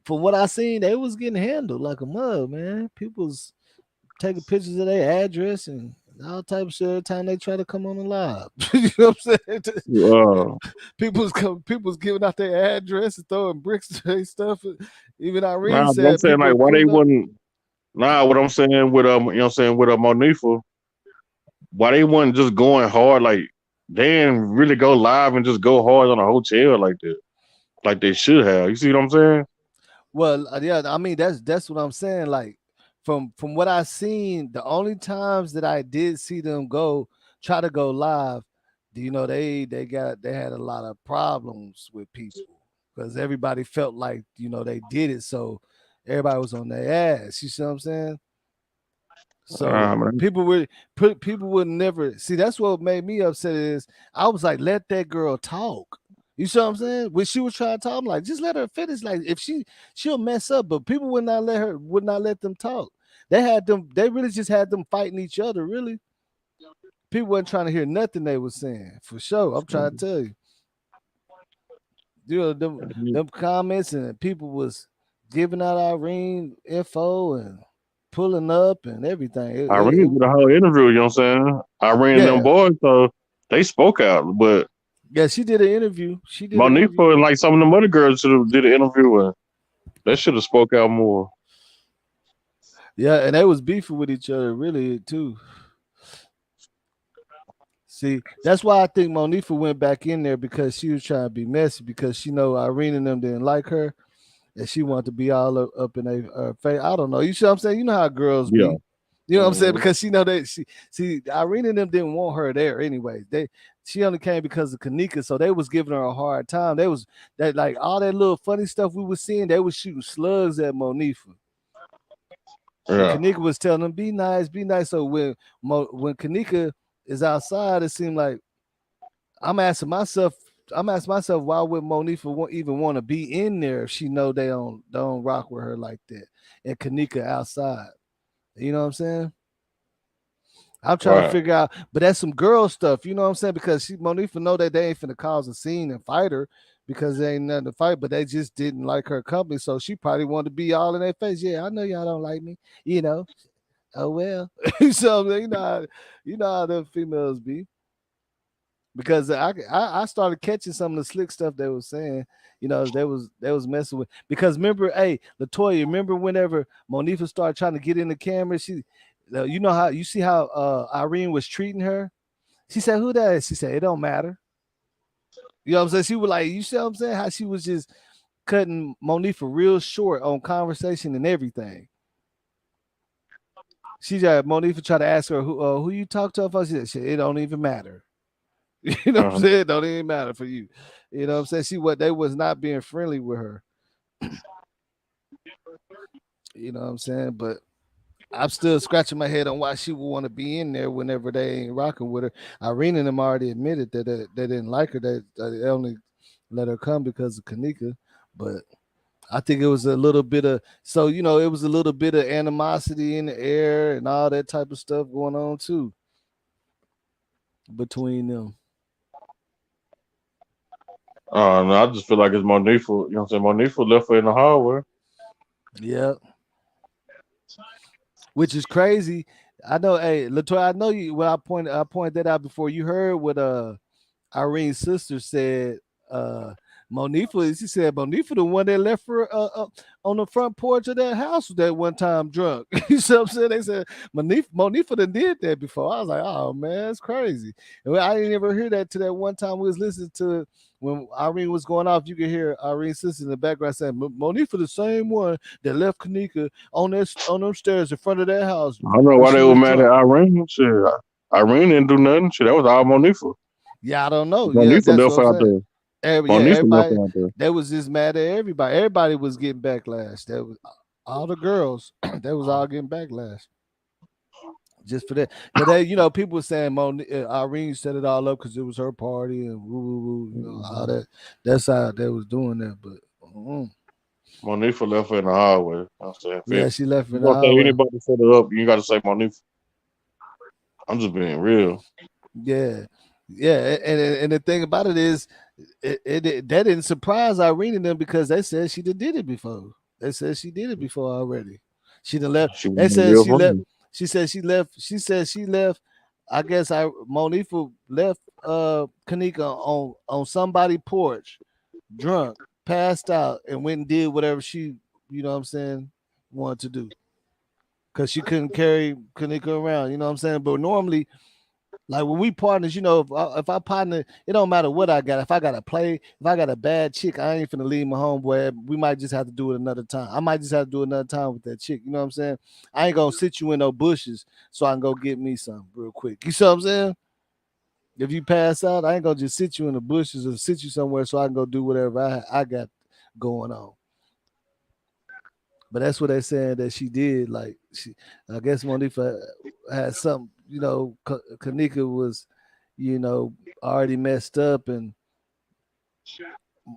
from what I seen, they was getting handled like a mug, man. People's taking pictures of their address and all type of shit every time they try to come on the live. You know what I'm saying? Uh, People's giving out their address and throwing bricks to their stuff. Even Irene nah, but I'm said saying people like are why they pulling up. wouldn't. Nah, what I'm saying with you know what I'm saying with Monifa, why they wasn't just going hard like they didn't really go live and just go hard on a hotel like that, like they should have. You see what I'm saying? Well, yeah, I mean that's what I'm saying. Like from what I seen, the only times that I did see them try to go live, they had a lot of problems with people because everybody felt like they did it, so everybody was on their ass. You see what I'm saying? So Man. people would never see. That's what made me upset is I was like, let that girl talk. You see what I'm saying? When she was trying to talk, I'm like, just let her finish. Like if she'll mess up, but people would not let them talk. They really just had them fighting each other. Really, people wasn't trying to hear nothing they was saying for sure. I'm trying to tell you, them comments and people was giving out Irene info and pulling up and everything. Irene did a whole interview. You know what I'm saying? Irene and them Yeah, boys, so they spoke out, but yeah, she did an interview. She did an interview. Monifa and like some of the other girls should have did an interview and they should have spoke out more. Yeah, and they was beefing with each other really too. See, that's why I think Monifa went back in there because she was trying to be messy because she know Irene and them didn't like her and she wanted to be all up in their face. I don't know. You see what I'm saying? You know how girls Yeah. be. You know what I'm saying? Mhm. Because she know that she see Irene and them didn't want her there anyway. She only came because of Kenneka, so they was giving her a hard time. They was that like all that little funny stuff we was seeing. They was shooting slugs at Monifa. And Yeah. Kanika was telling them, "Be nice, be nice." So when Kanika is outside, it seemed like I'm asking myself, why would Monifa even want to be in there if she know they don't rock with her like that, and Kanika outside. You know what I'm saying? I'm trying to Right. figure out, but that's some girl stuff. You know what I'm saying? Because Monifa know that they ain't finna cause a scene and fight her because there ain't nothing to fight, but they just didn't like her company, so she probably wanted to be all in their face. Yeah, I know y'all don't like me. You know, oh well. So you know how the females be. Because I started catching some of the slick stuff they was saying. They was messing with because remember, hey, Latoya, remember whenever Monifa started trying to get in the camera, you know how you see how Irene was treating her. She said, "Who that is?" She said, "It don't matter." You know what I'm saying? She was like, you see what I'm saying? How she was just cutting Monifa real short on conversation and everything. She just Monifa tried to ask her who you talk to. She said, "It don't even matter." You know what I'm Uh-huh. saying? Don't even matter for you. You know what I'm saying? They was not being friendly with her. You know what I'm saying? But I'm still scratching my head on why she would want to be in there whenever they ain't rocking with her. Irene and them already admitted that they didn't like her. That they only let her come because of Kanika. But I think it was a little bit of it was a little bit of animosity in the air and all that type of stuff going on too between them. No, I just feel like it's Monifa. You know what I'm saying? Monifa left her in the hallway. Yeah, which is crazy. I know, hey, Latoya, I know you. When I pointed that out before, you heard what Irene's sister said. Uh, Monifa, she said Monifa the one that left her on the front porch of that house that one time drunk. You see what I'm saying? They said Monifa done did that before. I was like, oh man, it's crazy. And I didn't ever hear that to that one time we was listening to when Irene was going off. You could hear Irene's sister in the background saying Monifa the same one that left Kanika on them stairs in front of that house I don't know when why she they were was mad at drunk. Irene. Shit, Irene didn't do nothing. Shit, that was all Monifa. Yeah, I don't know. Yeah, Monifa that's what left I'm her out saying. there. Yeah, Monifa left everybody her out there. they was just mad at everybody. Everybody was getting backlash. That was all the girls. They was all getting backlash just for that. Cause people were saying Irene set it all up because it was her party and woo woo woo. All Mhm. that. That's how they was doing that. But Mm. Monifa left her in the hallway. I'm saying, Yeah, if she left you in the gonna say hallway. anybody set her up, you got to say Monifa. I'm just being real. Yeah, yeah, and the thing about it is, that didn't surprise Irene and them because they said she did it before. They said she did it before already. She done left. She was They my said real she left. friend. She said she left. She said she left. I guess Monifa left Kanika on somebody porch, drunk, passed out, and went and did whatever she, you know what I'm saying, wanted to do. Cause she couldn't carry Kanika around, you know what I'm saying? But normally, like when we partners, if I partner, it don't matter what I got. If I got to play, if I got a bad chick, I ain't finna leave my homeboy. We might just have to do it another time. I might just have to do it another time with that chick. You know what I'm saying? I ain't gonna sit you in no bushes so I can go get me some real quick. You see what I'm saying? If you pass out, I ain't gonna just sit you in the bushes or sit you somewhere so I can go do whatever I got going on. But that's what they're saying that she did. Like I guess Monifa had something. Kanika was, already messed up, and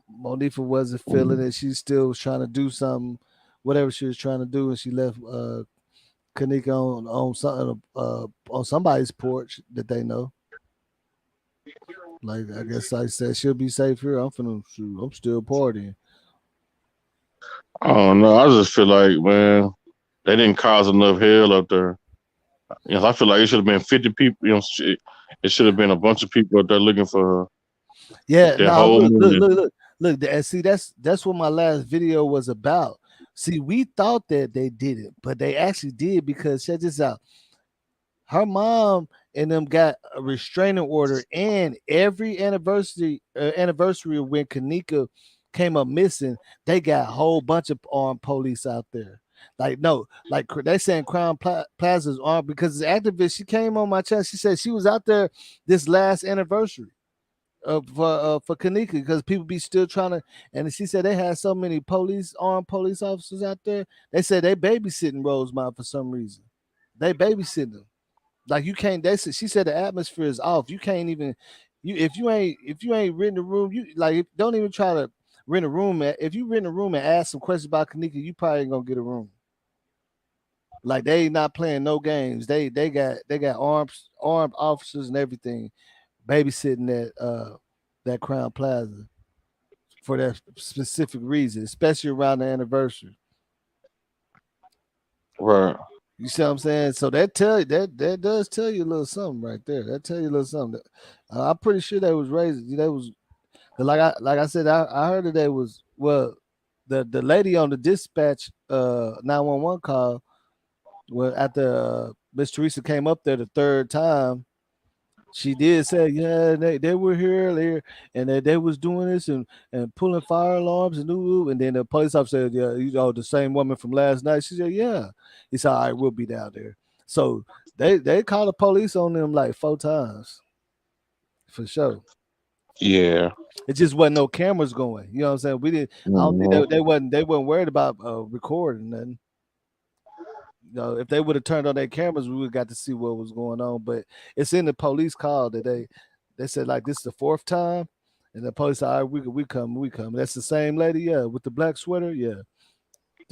Monifa wasn't feeling it. She still was trying to do something, whatever she was trying to do, and she left Kanika on something on somebody's porch that they know. Like I guess I said she'll be safe here. I'm still partying. I don't know. I just feel like, man, they didn't cause enough hell up there. I feel like it should have been 50 people. It should have been a bunch of people up there looking for her Yeah, that now whole morning. look. And see, that's what my last video was about. See, we thought that they did it, but they actually did because check this out. Her mom and them got a restraining order, and every anniversary of when Kanika came up missing, they got a whole bunch of armed police out there. Like no, like they saying Plaza's armed because the activist. She came on my channel. She said she was out there this last anniversary for Kanika because people be still trying to. And she said they had so many armed police officers out there. They said they babysitting Rosemont for some reason. They babysitting them. Like you can't. She said the atmosphere is off. You can't even. If you ain't renting a room, you like don't even try to rent a room. If you rent a room and ask some questions about Kanika, you probably ain't gonna get a room. Like they not playing no games. They got armed officers and everything babysitting that Crown Plaza for that specific reason, especially around the anniversary. Right. You see what I'm saying? So that does tell you a little something right there. That tell you a little something. I'm pretty sure they was raised. They was like I said. I heard that they was the lady on the dispatch 911 call. Well, after Miss Teresa came up there the third time, she did say, yeah, they were here earlier and they was doing this and pulling fire alarms and ooh, and then the police officer said, yeah, the same woman from last night. She said, yeah. He said, all right, we'll be down there. So they called the police on them like 4 times for sure. Yeah. It just wasn't no cameras going. You know what I'm saying? We didn't. I don't think Hmm. they weren't worried about recording nothing. If they would have turned on their cameras, we would have got to see what was going on. But it's in the police call that they said like this is the fourth time, and the police said, all right, we come. That's the same lady, yeah, with the black sweater, yeah.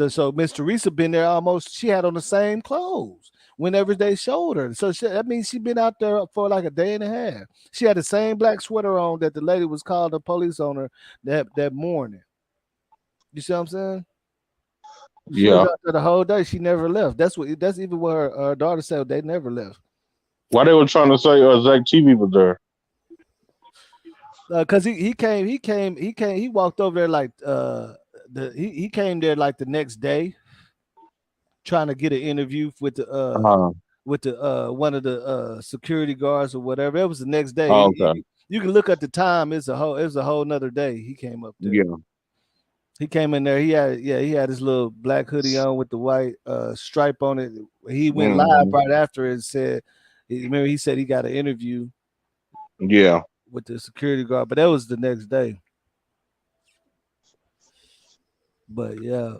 So Miss Teresa been there almost. She had on the same clothes whenever they showed her. So that means she been out there for like a day and a half. She had the same black sweater on that the lady was calling the police on her that morning. You see what I'm saying? She was Yeah. out there the whole day. She never left. That's even what her daughter said. They never left. Why they were trying to say Zach TV was there? Cause he walked over there like he came there like the next day trying to get an interview Uh, with the one of the security guards or whatever. It was the next day. oh, okay. You can look at the time. It was a whole nother day. He came up there. Yeah. He came in there. He had his little black hoodie on with the white stripe on it. He went live Hmm. right after and said, remember he said he got an interview Yeah. with the security guard, but that was the next day. But yeah,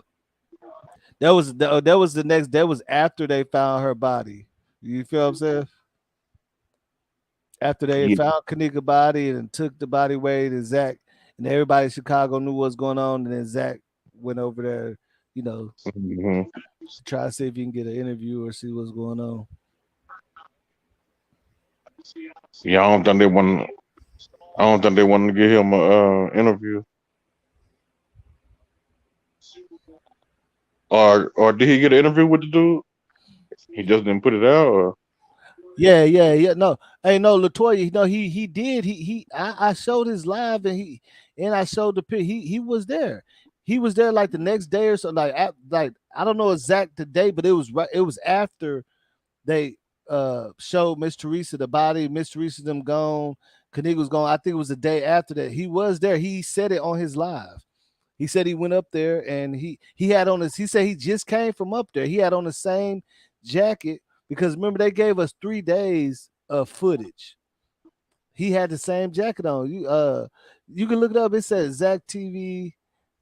that was the next. That was after they found her body. You feel what I'm saying? After they Yeah. found Kanika body and took the body away to Zach, and everybody in Chicago knew what's going on. And then Zach went over there, you know, Hmm. to try to see if he can get an interview or see what's going on. Yeah, I don't think they want. I don't think they wanted to give him a interview. Or did he get an interview with the dude? He just didn't put it out. Or Yeah. No, hey, no, Latoya. You know, he did. I showed his live, and I showed the pic. He was there. He was there like the next day or so. Like I don't know exact the day, but it was right. It was after they showed Miss Teresa the body. Miss Teresa them gone. Kenneka was gone. I think it was the day after that. He was there. He said it on his live. He said he went up there and he had on his. He said he just came from up there. He had on the same jacket because remember they gave us 3 days of footage. He had the same jacket on. You can look it up. It says Zach TV.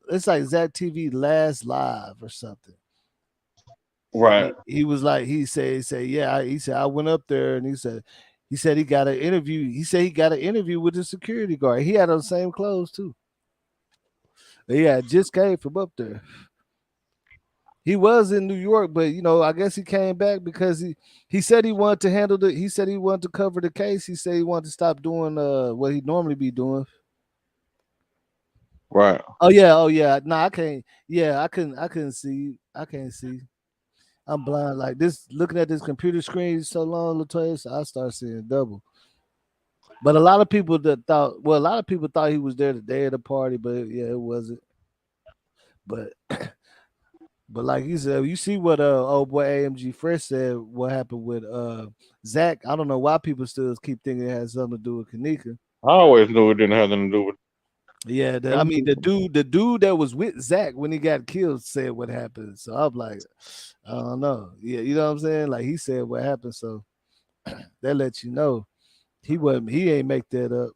It's like Zach TV last live or something. And right, he was like he said yeah. He said I went up there and he said he got an interview. He said he got an interview with the security guard. He had on the same clothes too. Yeah, just came from up there. He was in New York, but I guess he came back because he said he wanted to handle the he said he wanted to cover the case. He said he wanted to stop doing what he normally be doing. right. Oh yeah. No, I can't. Yeah, I couldn't see. I can't see. I'm blind like this looking at this computer screen so long, Latoya, so I start seeing double. But a lot of people a lot of people thought he was there the day of the party, but yeah, it wasn't. But But like you said, you see what old boy AMG Fresh said. What happened with Zach? I don't know why people still keep thinking it has something to do with Kenneka. I always knew it didn't have nothing to do with. Yeah, I mean Him. the dude that was with Zach when he got killed said what happened. So I'm like, I don't know. Yeah, you know what I'm saying? Like he said what happened. So that lets you know he ain't make that up.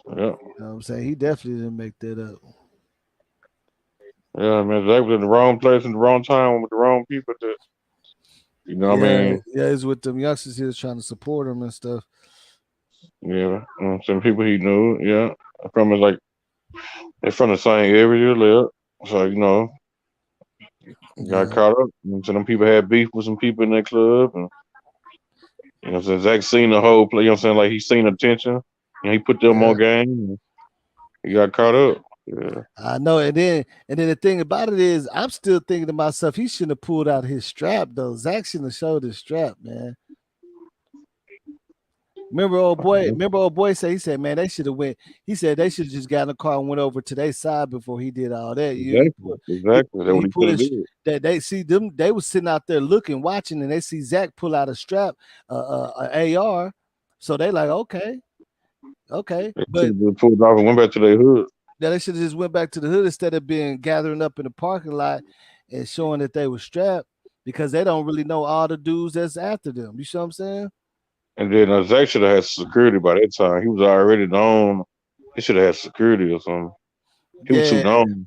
Yeah, You know what I'm saying? He definitely didn't make that up. yeah, man. Zach was in the wrong place in the wrong time with the wrong people. That what I Yeah, mean. yeah, it's with them youngsters he was trying to support him and stuff. Yeah, some people he knew. Yeah, from his like they're from the same area, live. So got Yeah, caught up. So them people had beef with some people in that club, and Zach seen the whole play. Like he seen the tension. He put them yeah. on game. And he got caught up. Yeah, I know, and then the thing about it is, I'm still thinking to myself, he shouldn't have pulled out his strap though. Zach shouldn't have showed his strap, man. Remember old boy said he said, man, they should have went. He said they should have just got in the car and went over to their side before he did all that. exactly, exactly. That's what He he put should have his did. that they see them. They was sitting out there looking, watching, and they see Zach pull out a strap, a AR. So they like, okay, They should but have just pulled off and went back to their hood. that they should have just went back to the hood instead of being gathering up in the parking lot and showing that they were strapped because they don't really know all the dudes that's after them. You see what I'm saying? And then Zach should have had security by that time. He was already known. He should have had security or something. He was too Yeah, known.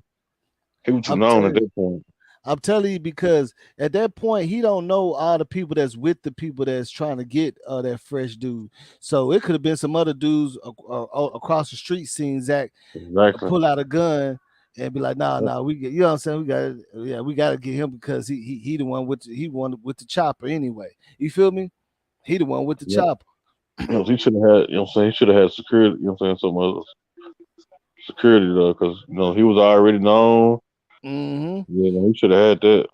He was too I'm known at telling that point. I'm telling you because at that point he don't know all the people that's with the people that's trying to get that fresh dude. So it could have been some other dudes across the street seeing Zach Exactly. pull out a gun and be like, nah, Yep. we get, you know what I'm saying? We got to get him because he the one he won with the chopper anyway. You feel me? He the one with the Yep. chopper. He should have had. He should have had security. Some other security though, because he was already known. Hmm. Yeah, he should have had that.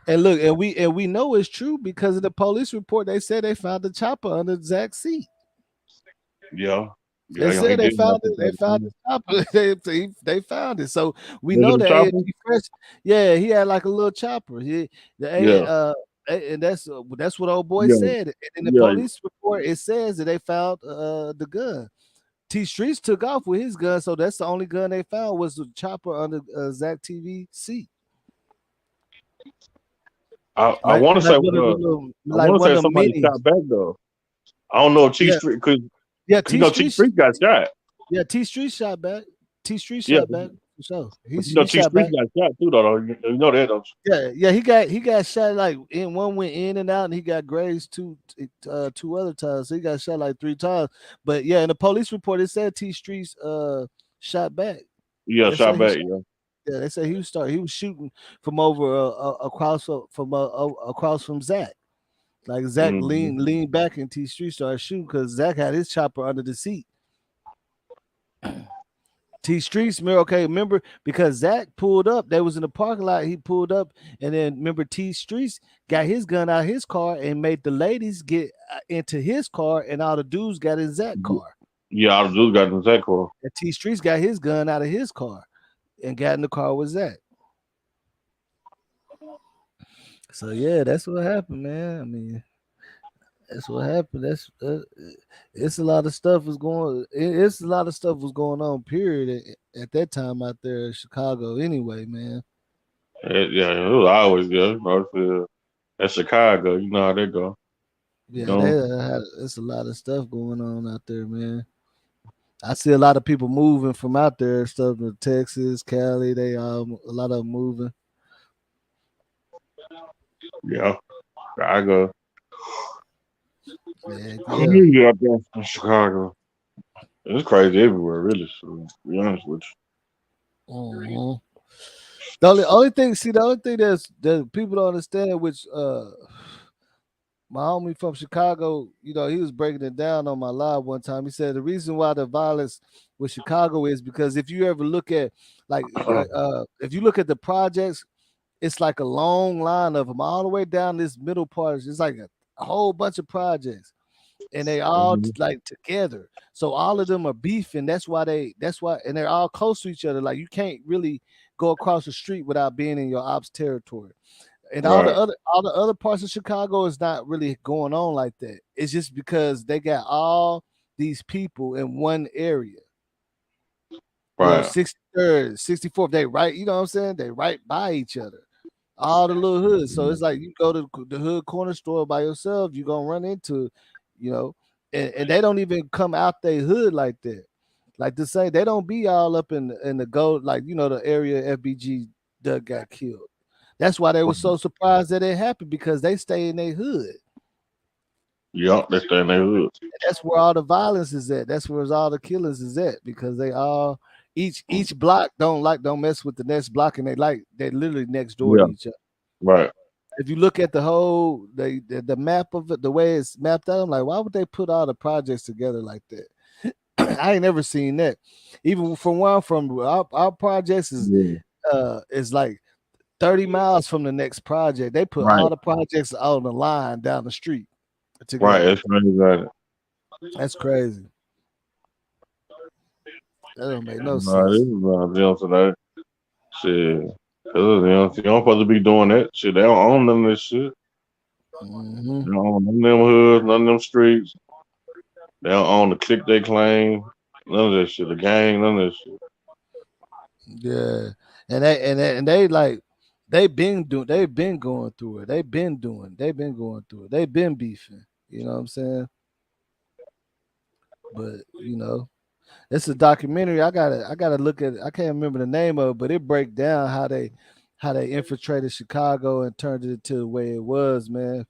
And look, and we know it's true because of the police report. They said they found the chopper under Zach's seat. Yeah, They yeah, he said they did have found to it. They have found the the chopper. They found it. So we Was know it a that chopper? AFG Fresh. Yeah, he had like a little chopper. Yeah, And that's what old boy yeah, said. And in the yeah. police report, it says that they found the gun. T Streets took off with his gun, so that's the only gun they found was the chopper under Zach TV seat. I Like want to say, like one of the somebody minis. shot back though. I don't know if T Yeah, Street because yeah. T Street got shot. Yeah, T Street shot back. T Street Yeah, shot back. for sure. But you know, He T shot Street back. got shot too, though. You know that, don't Yeah, yeah, he got shot like in one went in and out, and he got grazed two other times. So he got shot like three times. But yeah, in the police report, it said T Streets shot back. you? Yeah, They said shot he back. shot, Yeah. yeah, they said he was shooting from over across from Zach. Like Zach Mm-hmm. leaned back and T Street started shooting because Zach had his chopper under the seat. T Streets, okay, remember because Zach pulled up, they was in the parking lot, he pulled up, and then remember T Streets got his gun out of his car and made the ladies get into his car, and all the dudes got in Zach car. Yeah, all the dudes got in that car. And T Streets got his gun out of his car and got in the car with Zach. So yeah, that's what happened, man. I mean, that's what happened. That's it's a lot of stuff was going. It's a lot of stuff was going on. Period. At that time out there in Chicago, anyway, man. Yeah, it was always good. You know, that's Chicago. You know how they go. You Yeah, know? it's a lot of stuff going on out there, man. I see a lot of people moving from out there, and stuff to Texas, Cali. They a lot of them moving. Yeah, Chicago. Yeah, yeah. Yeah, out there in Chicago. It's crazy everywhere, really. So, to be honest with Mhm. The only thing, see, the only thing that people don't understand, which my homie from Chicago, he was breaking it down on my live one time. He said the reason why the violence with Chicago is because if you ever look at like you. if you look at the projects, it's like a long line of them all the way down this middle part. It's like a whole bunch of projects, and they all Hmm. like together. So all of them are beefing. That's why, and they're all close to each other. Like you can't really go across the street without being in your ops territory. And Right, all the other parts of Chicago is not really going on like that. It's just because they got all these people in one area. right. 63rd, 64th, they right, you know what I'm saying? They right by each other. All the little hoods. So it's like you go to the hood corner store by yourself, you're gonna run into, you know, and they don't even come out their hood like that. Like to say they don't be all up in the gold, like the area FBG Doug got killed. That's why they were so surprised that it happened because they stay in their hood. Yup, they stay in their hood. And that's where all the violence is at. That's where all the killings is at because they all each block don't mess with the next block, and they literally next door to Yeah, each other. right. If you look at the whole the map of it, the way it's mapped out, I'm like, why would they put all the projects together like that? I ain't never seen that. Even from where I'm from, our projects Yeah, is like 30 miles from the next project. They put right, all the projects on the line down the street right. together. That's crazy. Right. That's crazy. That don't make no No, this sense. is deal today. Shit. 'Cause, you don't supposed to be doing that shit. They don't own none of this shit. Hmm. They don't own none of them hoods, none of them streets. They don't own the click they claim. None of that shit. The gang, none of that shit. Yeah, and they like they've been going through it. They've been going through it. They've been beefing. You know what I'm saying? But it's a documentary. I gotta look at it. I can't remember the name of it, but it break down how they infiltrated Chicago and turned it to the way it was, man.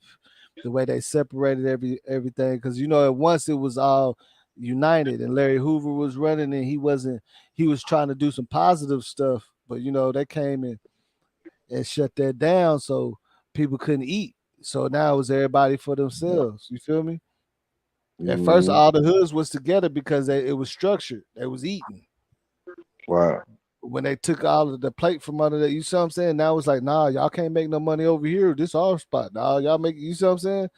The way they separated everything. Because at once it was all united and Larry Hoover was running and he was trying to do some positive stuff, but they came and shut that down so people couldn't eat. So now it was everybody for themselves. You feel me? At first, Mm-hmm. all the hoods was together because it was structured. They was eating. Right, When they took all of the plate from under that, you see what I'm saying? Now it's like, nah, y'all can't make no money over here. This our spot. Nah, y'all make, you see what I'm saying?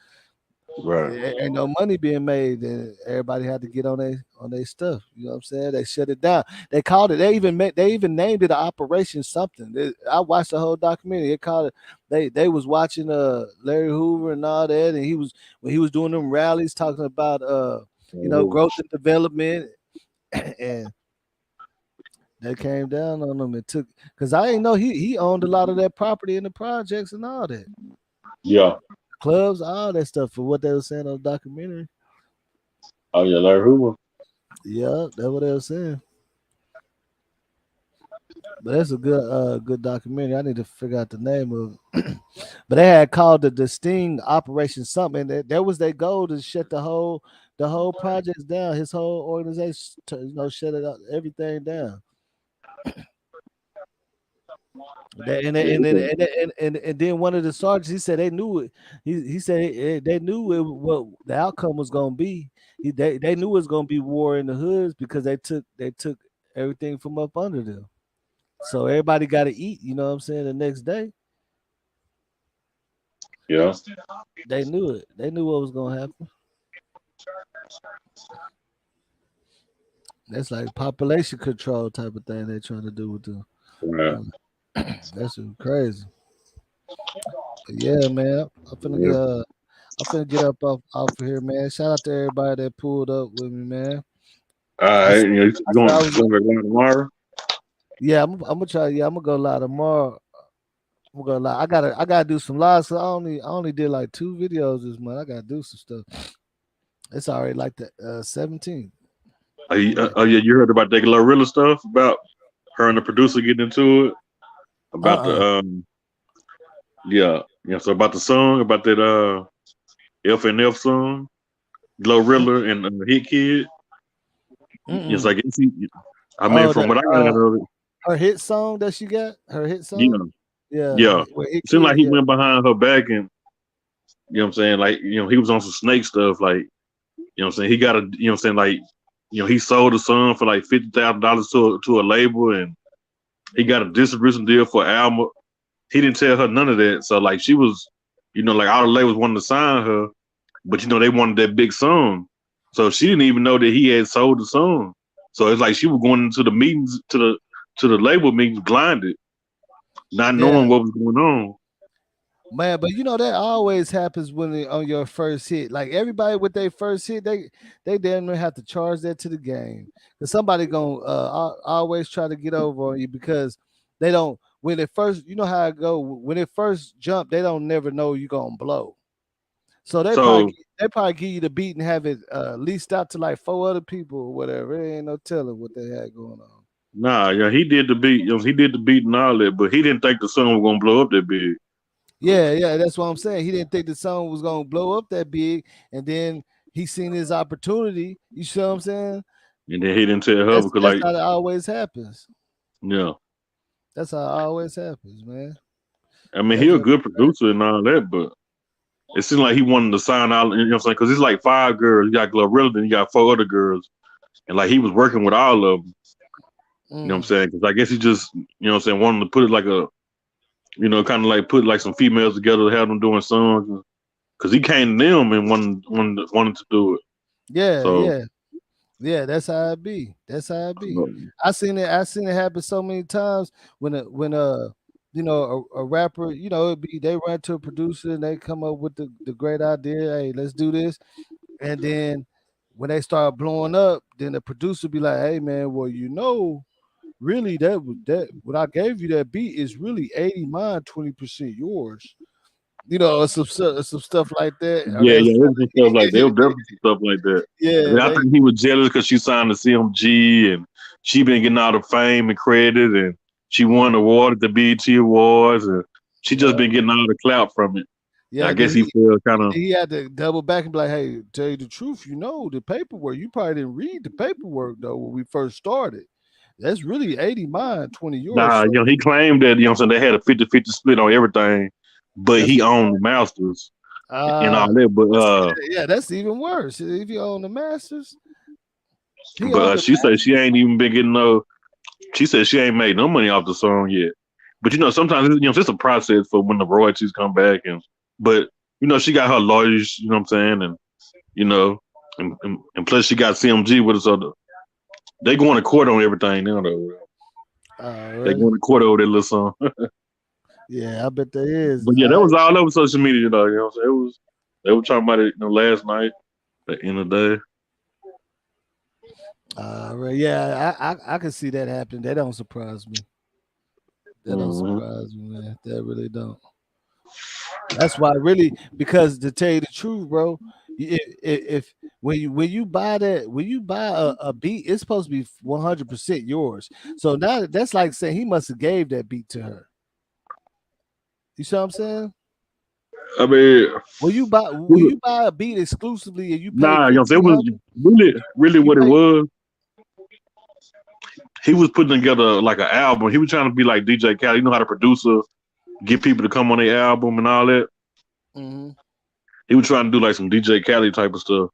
right. Ain't no money being made, and everybody had to get on their stuff. You know what I'm saying? They shut it down. They called it. They even named it Operation something. I watched the whole documentary. They called it. They was watching Larry Hoover and all that, and when he was doing them rallies talking about Mm-hmm. growth and development, and they came down on them and took because I didn't know he owned a lot of that property in the projects and all that Yeah. clubs, all that stuff for what they were saying on the documentary. Oh yeah, Larry Hoover. Yeah, that's what they were saying. But that's a good documentary. I need to figure out the name of it. But they had called the Sting Operation something. And that was their goal to shut the whole projects down. His whole organization, to, shut it up, everything down. Yeah, And then one of the sergeants, he said they knew it. He said they knew it, what the outcome was going to be. They knew it was going to be war in the hoods because they took everything from up under them. So everybody got to eat. You know what I'm saying? The next day, yeah. they knew it. They knew what was going to happen. That's like population control type of thing they're trying to do with them. Right. Um, that's crazy. But yeah, man, Yeah. I'm finna get up off of here, man. Shout out to everybody that pulled up with me, man. All I, right. s- You know, you I said I going was, going back on tomorrow? yeah, I'm gonna try. Yeah, I'm gonna go live tomorrow. I'm gonna go live. I gotta do some lives. So I only did like 2 videos this month. I gotta do some stuff. It's already like the 17th. Yeah. Oh yeah, you heard about that Glorilla stuff about her and the producer getting into it about the Uh. yeah, yeah. So about the song, about that F and F song, Glorilla and the Hit Kid. It's Mm. like I mean, Oh, from the what I got out of it, her hit song that she got. Her hit yeah, song. Yeah. yeah. With Hit It seemed Kid. like he Yeah. went behind her back and what I'm saying, like he was on some snake stuff, like what I'm saying. He got a what I'm saying, like he sold the song for like $50,000 to a label, and he got a distribution deal for Alma. He didn't tell her none of that, so like she was, like all the labels wanted to sign her, but they wanted that big song, so she didn't even know that he had sold the song. So it's like she was going into the meetings to the label meetings blinded, not Yeah. knowing what was going on. Man, but that always happens when on your first hit. Like everybody with their first hit, they damn near have to charge that to the game. Cause somebody gonna always try to get over on you because they don't when it first. You know how it go when it first jump. They don't never know you gonna blow. So So they probably give you the beat and have it leased out to like 4 other people or whatever. It ain't no telling what they had going on. nah, yeah, he did the beat, he did the beat and all that, but he didn't think the song was gonna blow up that big, Yeah, yeah, that's what I'm saying. He didn't think the song was gonna blow up that big, and then he seen his opportunity. You see what I'm saying? and then he didn't tell her That's because that's like how it always happens. yeah, That's how it always happens, man. I mean he That's a just good producer and all that, but it seemed like he wanted to sign out. You know what I'm saying? Because it's like 5 girls. You got Glorilla, then you got 4 other girls, and like he was working with all of them. You know what I'm mm, saying? Because I guess he just, what I'm saying, wanted to put it like kind of like put like some females together, have them doing songs. Because he came to them and wanted to do it. yeah, So, yeah, yeah. That's how it be. That's how it be. um, I seen it happen so many times when a rapper, it be they run to a producer and they come up with the great idea. Hey, let's do this. And then when they start blowing up, then the producer be like, "Hey man, well really that what I gave you that beat is really 80 mine, 20% yours." Some stuff like that. Or yeah, that's yeah, there was some stuff like that. There was definitely some stuff like that. And yeah, then I think he was jealous because she signed to CMG and she been getting all the fame and credit and she won mm, the award at the BET Awards and she just yeah, been getting all the clout from it. And I yeah. guess he feel kind of He had to double back and be like, "Hey, tell you the truth, the paperwork. You probably didn't read the paperwork though when we first started. That's really 80 mine, 20 yours. nah, So he claimed that, what I'm saying, they had a 50-50 split on everything, but that's he owned the masters and ah, all that. yeah, that's even worse. If you own the masters, he But owned the she said she masters. ain't even been getting no. She said she ain't made no money off the song yet. But sometimes it's just a process for when the royalties come back, but she got her lawyers. You know what I'm saying, and you know, and plus she got CMG with us. So they going to court on everything now. Though they Really? going to court over that little song. Yeah, I bet there is. But yeah, that was all over social media though. You know what I'm saying? They were talking about it last night, at the end of the day. Right. Yeah, I can see that happening. That don't surprise me. That don't Hmm. surprise me, man. That really don't. That's why, really, because to tell you the truth, bro, If when you buy that when you buy a beat, it's supposed to be 100% yours. So now that's like saying he must have gave that beat to her. You see what I'm saying? I mean, When you buy a beat exclusively and you pay nah, it was 1,500, really you what it pay. was. He was putting together like an album. He was trying to be like DJ Khaled. You know how the producer get people to come on their album and all that. Hmm. He was trying to do like some DJ Khaled type of stuff.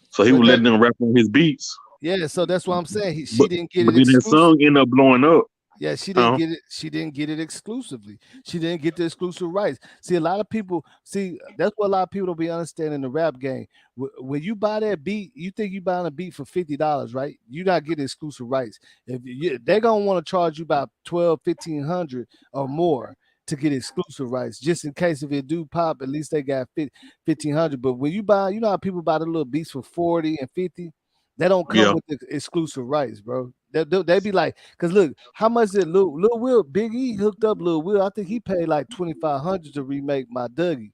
So he But was that letting them rap on his beats. yeah, so that's what I'm saying. She But didn't get but it then his exclusive. song ended up blowing up. Yeah, she didn't Huh? get it. She didn't get it exclusively. She didn't get the exclusive rights. See, a lot of people see that's what a lot of people don't be understanding in the rap game. When you buy that beat, you think you buying a beat for $50, right? You're not getting exclusive rights. If they're gonna want to charge you about 12, 1,500 or more to get exclusive rights, just in case if it do pop, at least they got 1,500. But when you buy, you know how people buy the little beats for 40 and 50. They don't come Yeah, with the exclusive rights, bro. They be like, cause look, how much did Lil Will Big E hooked up Lil Will? I think he paid like 2,500 to remake my Dougie.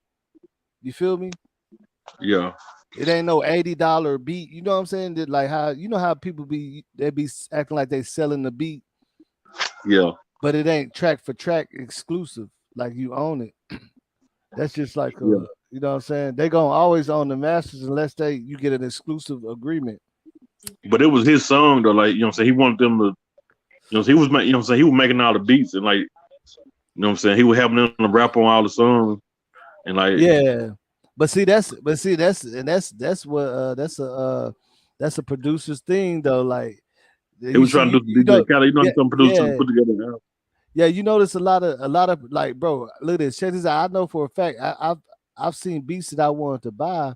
You feel me? yeah, It ain't no $80 beat. You know what I'm saying? That like how you know how people be acting like they selling the beat, yeah, but it ain't track for track exclusive. Like you own it. That's just like yeah. you know what I'm saying? They gonna always own the masters unless you get an exclusive agreement. But it was his song though. Like what I'm saying, he wanted them to. He was making. What I'm saying, he was making all the beats and like what I'm saying, he was having them to rap on all the songs and like Yeah, but see that's what that's a producer's thing though. Like he you was see, trying to do some you DJ know, Khaled. You know, yeah, some producers yeah, put together an album. yeah. You notice a lot of like, bro. Look at this. Check this out. I know for a fact. I've seen beats that I wanted to buy.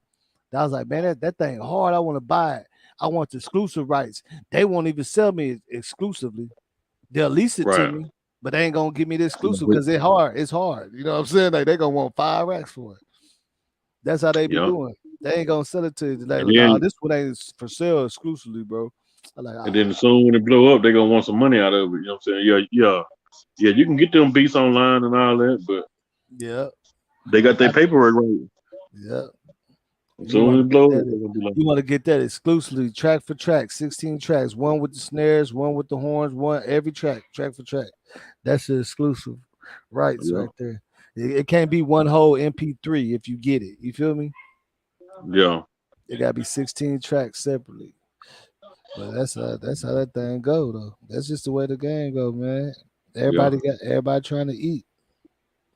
That I was like, man, that thing hard. I want to buy it. I want the exclusive rights. They won't even sell me exclusively. They'll lease it to Right. me, but they ain't gonna give me the Yeah, exclusive because it's hard. It's hard. You know what I'm saying? Like they gonna want 5 racks for it. That's how they be yeah. doing. They ain't gonna sell it to you. Like, And nah, then this one ain't for sale exclusively, bro. I'm like, and then soon when it blow up, they gonna want some money out of it. You know what I'm saying? Yeah, yeah. Yeah, you can get them beats online and all that, but yeah, they got their I- paperwork right. yeah. As You soon want as to it get blow up, that? they're gonna be like, You want to get that exclusively, track for track, 16 tracks, one with the snares, one with the horns, one every track for track. That's the exclusive rights yeah, right there. It can't be one whole MP3 if you get it. You feel me? yeah, It gotta be 16 tracks separately. But that's how that thing go though. That's just the way the game go, man. yeah, Everybody trying to eat.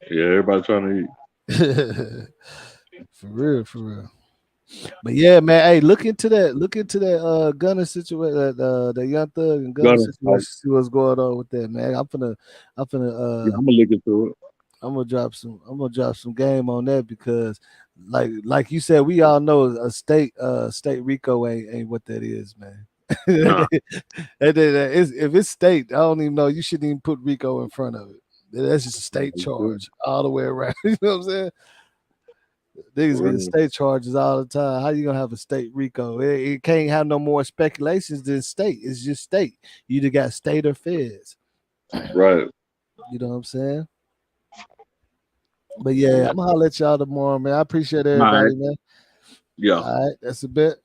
yeah. Everybody trying to eat. For real, for real. But yeah, man. Hey, look into that. Look into that Gunner situation. The Young Thug and Gunner Gunner, situation. See what's going on with that, man. I'm yeah, finna. I'm gonna look into it. I'm gonna drop some game on that because, like you said, we all know a state Rico ain't what that is, man. Nah, If it's state, I don't even know. You shouldn't even put Rico in front of it. That's just a state it's true. charge all the way around. You know what I'm saying? Niggas For get real. state charges all the time. How you gonna have a state RICO? It can't have no more speculations than state. It's just state. You either got state or feds. Right. You know what I'm saying? But yeah, Yeah. I'm gonna holler at y'all tomorrow, man. I appreciate All right. everybody, man. Yeah. All right, that's a bit.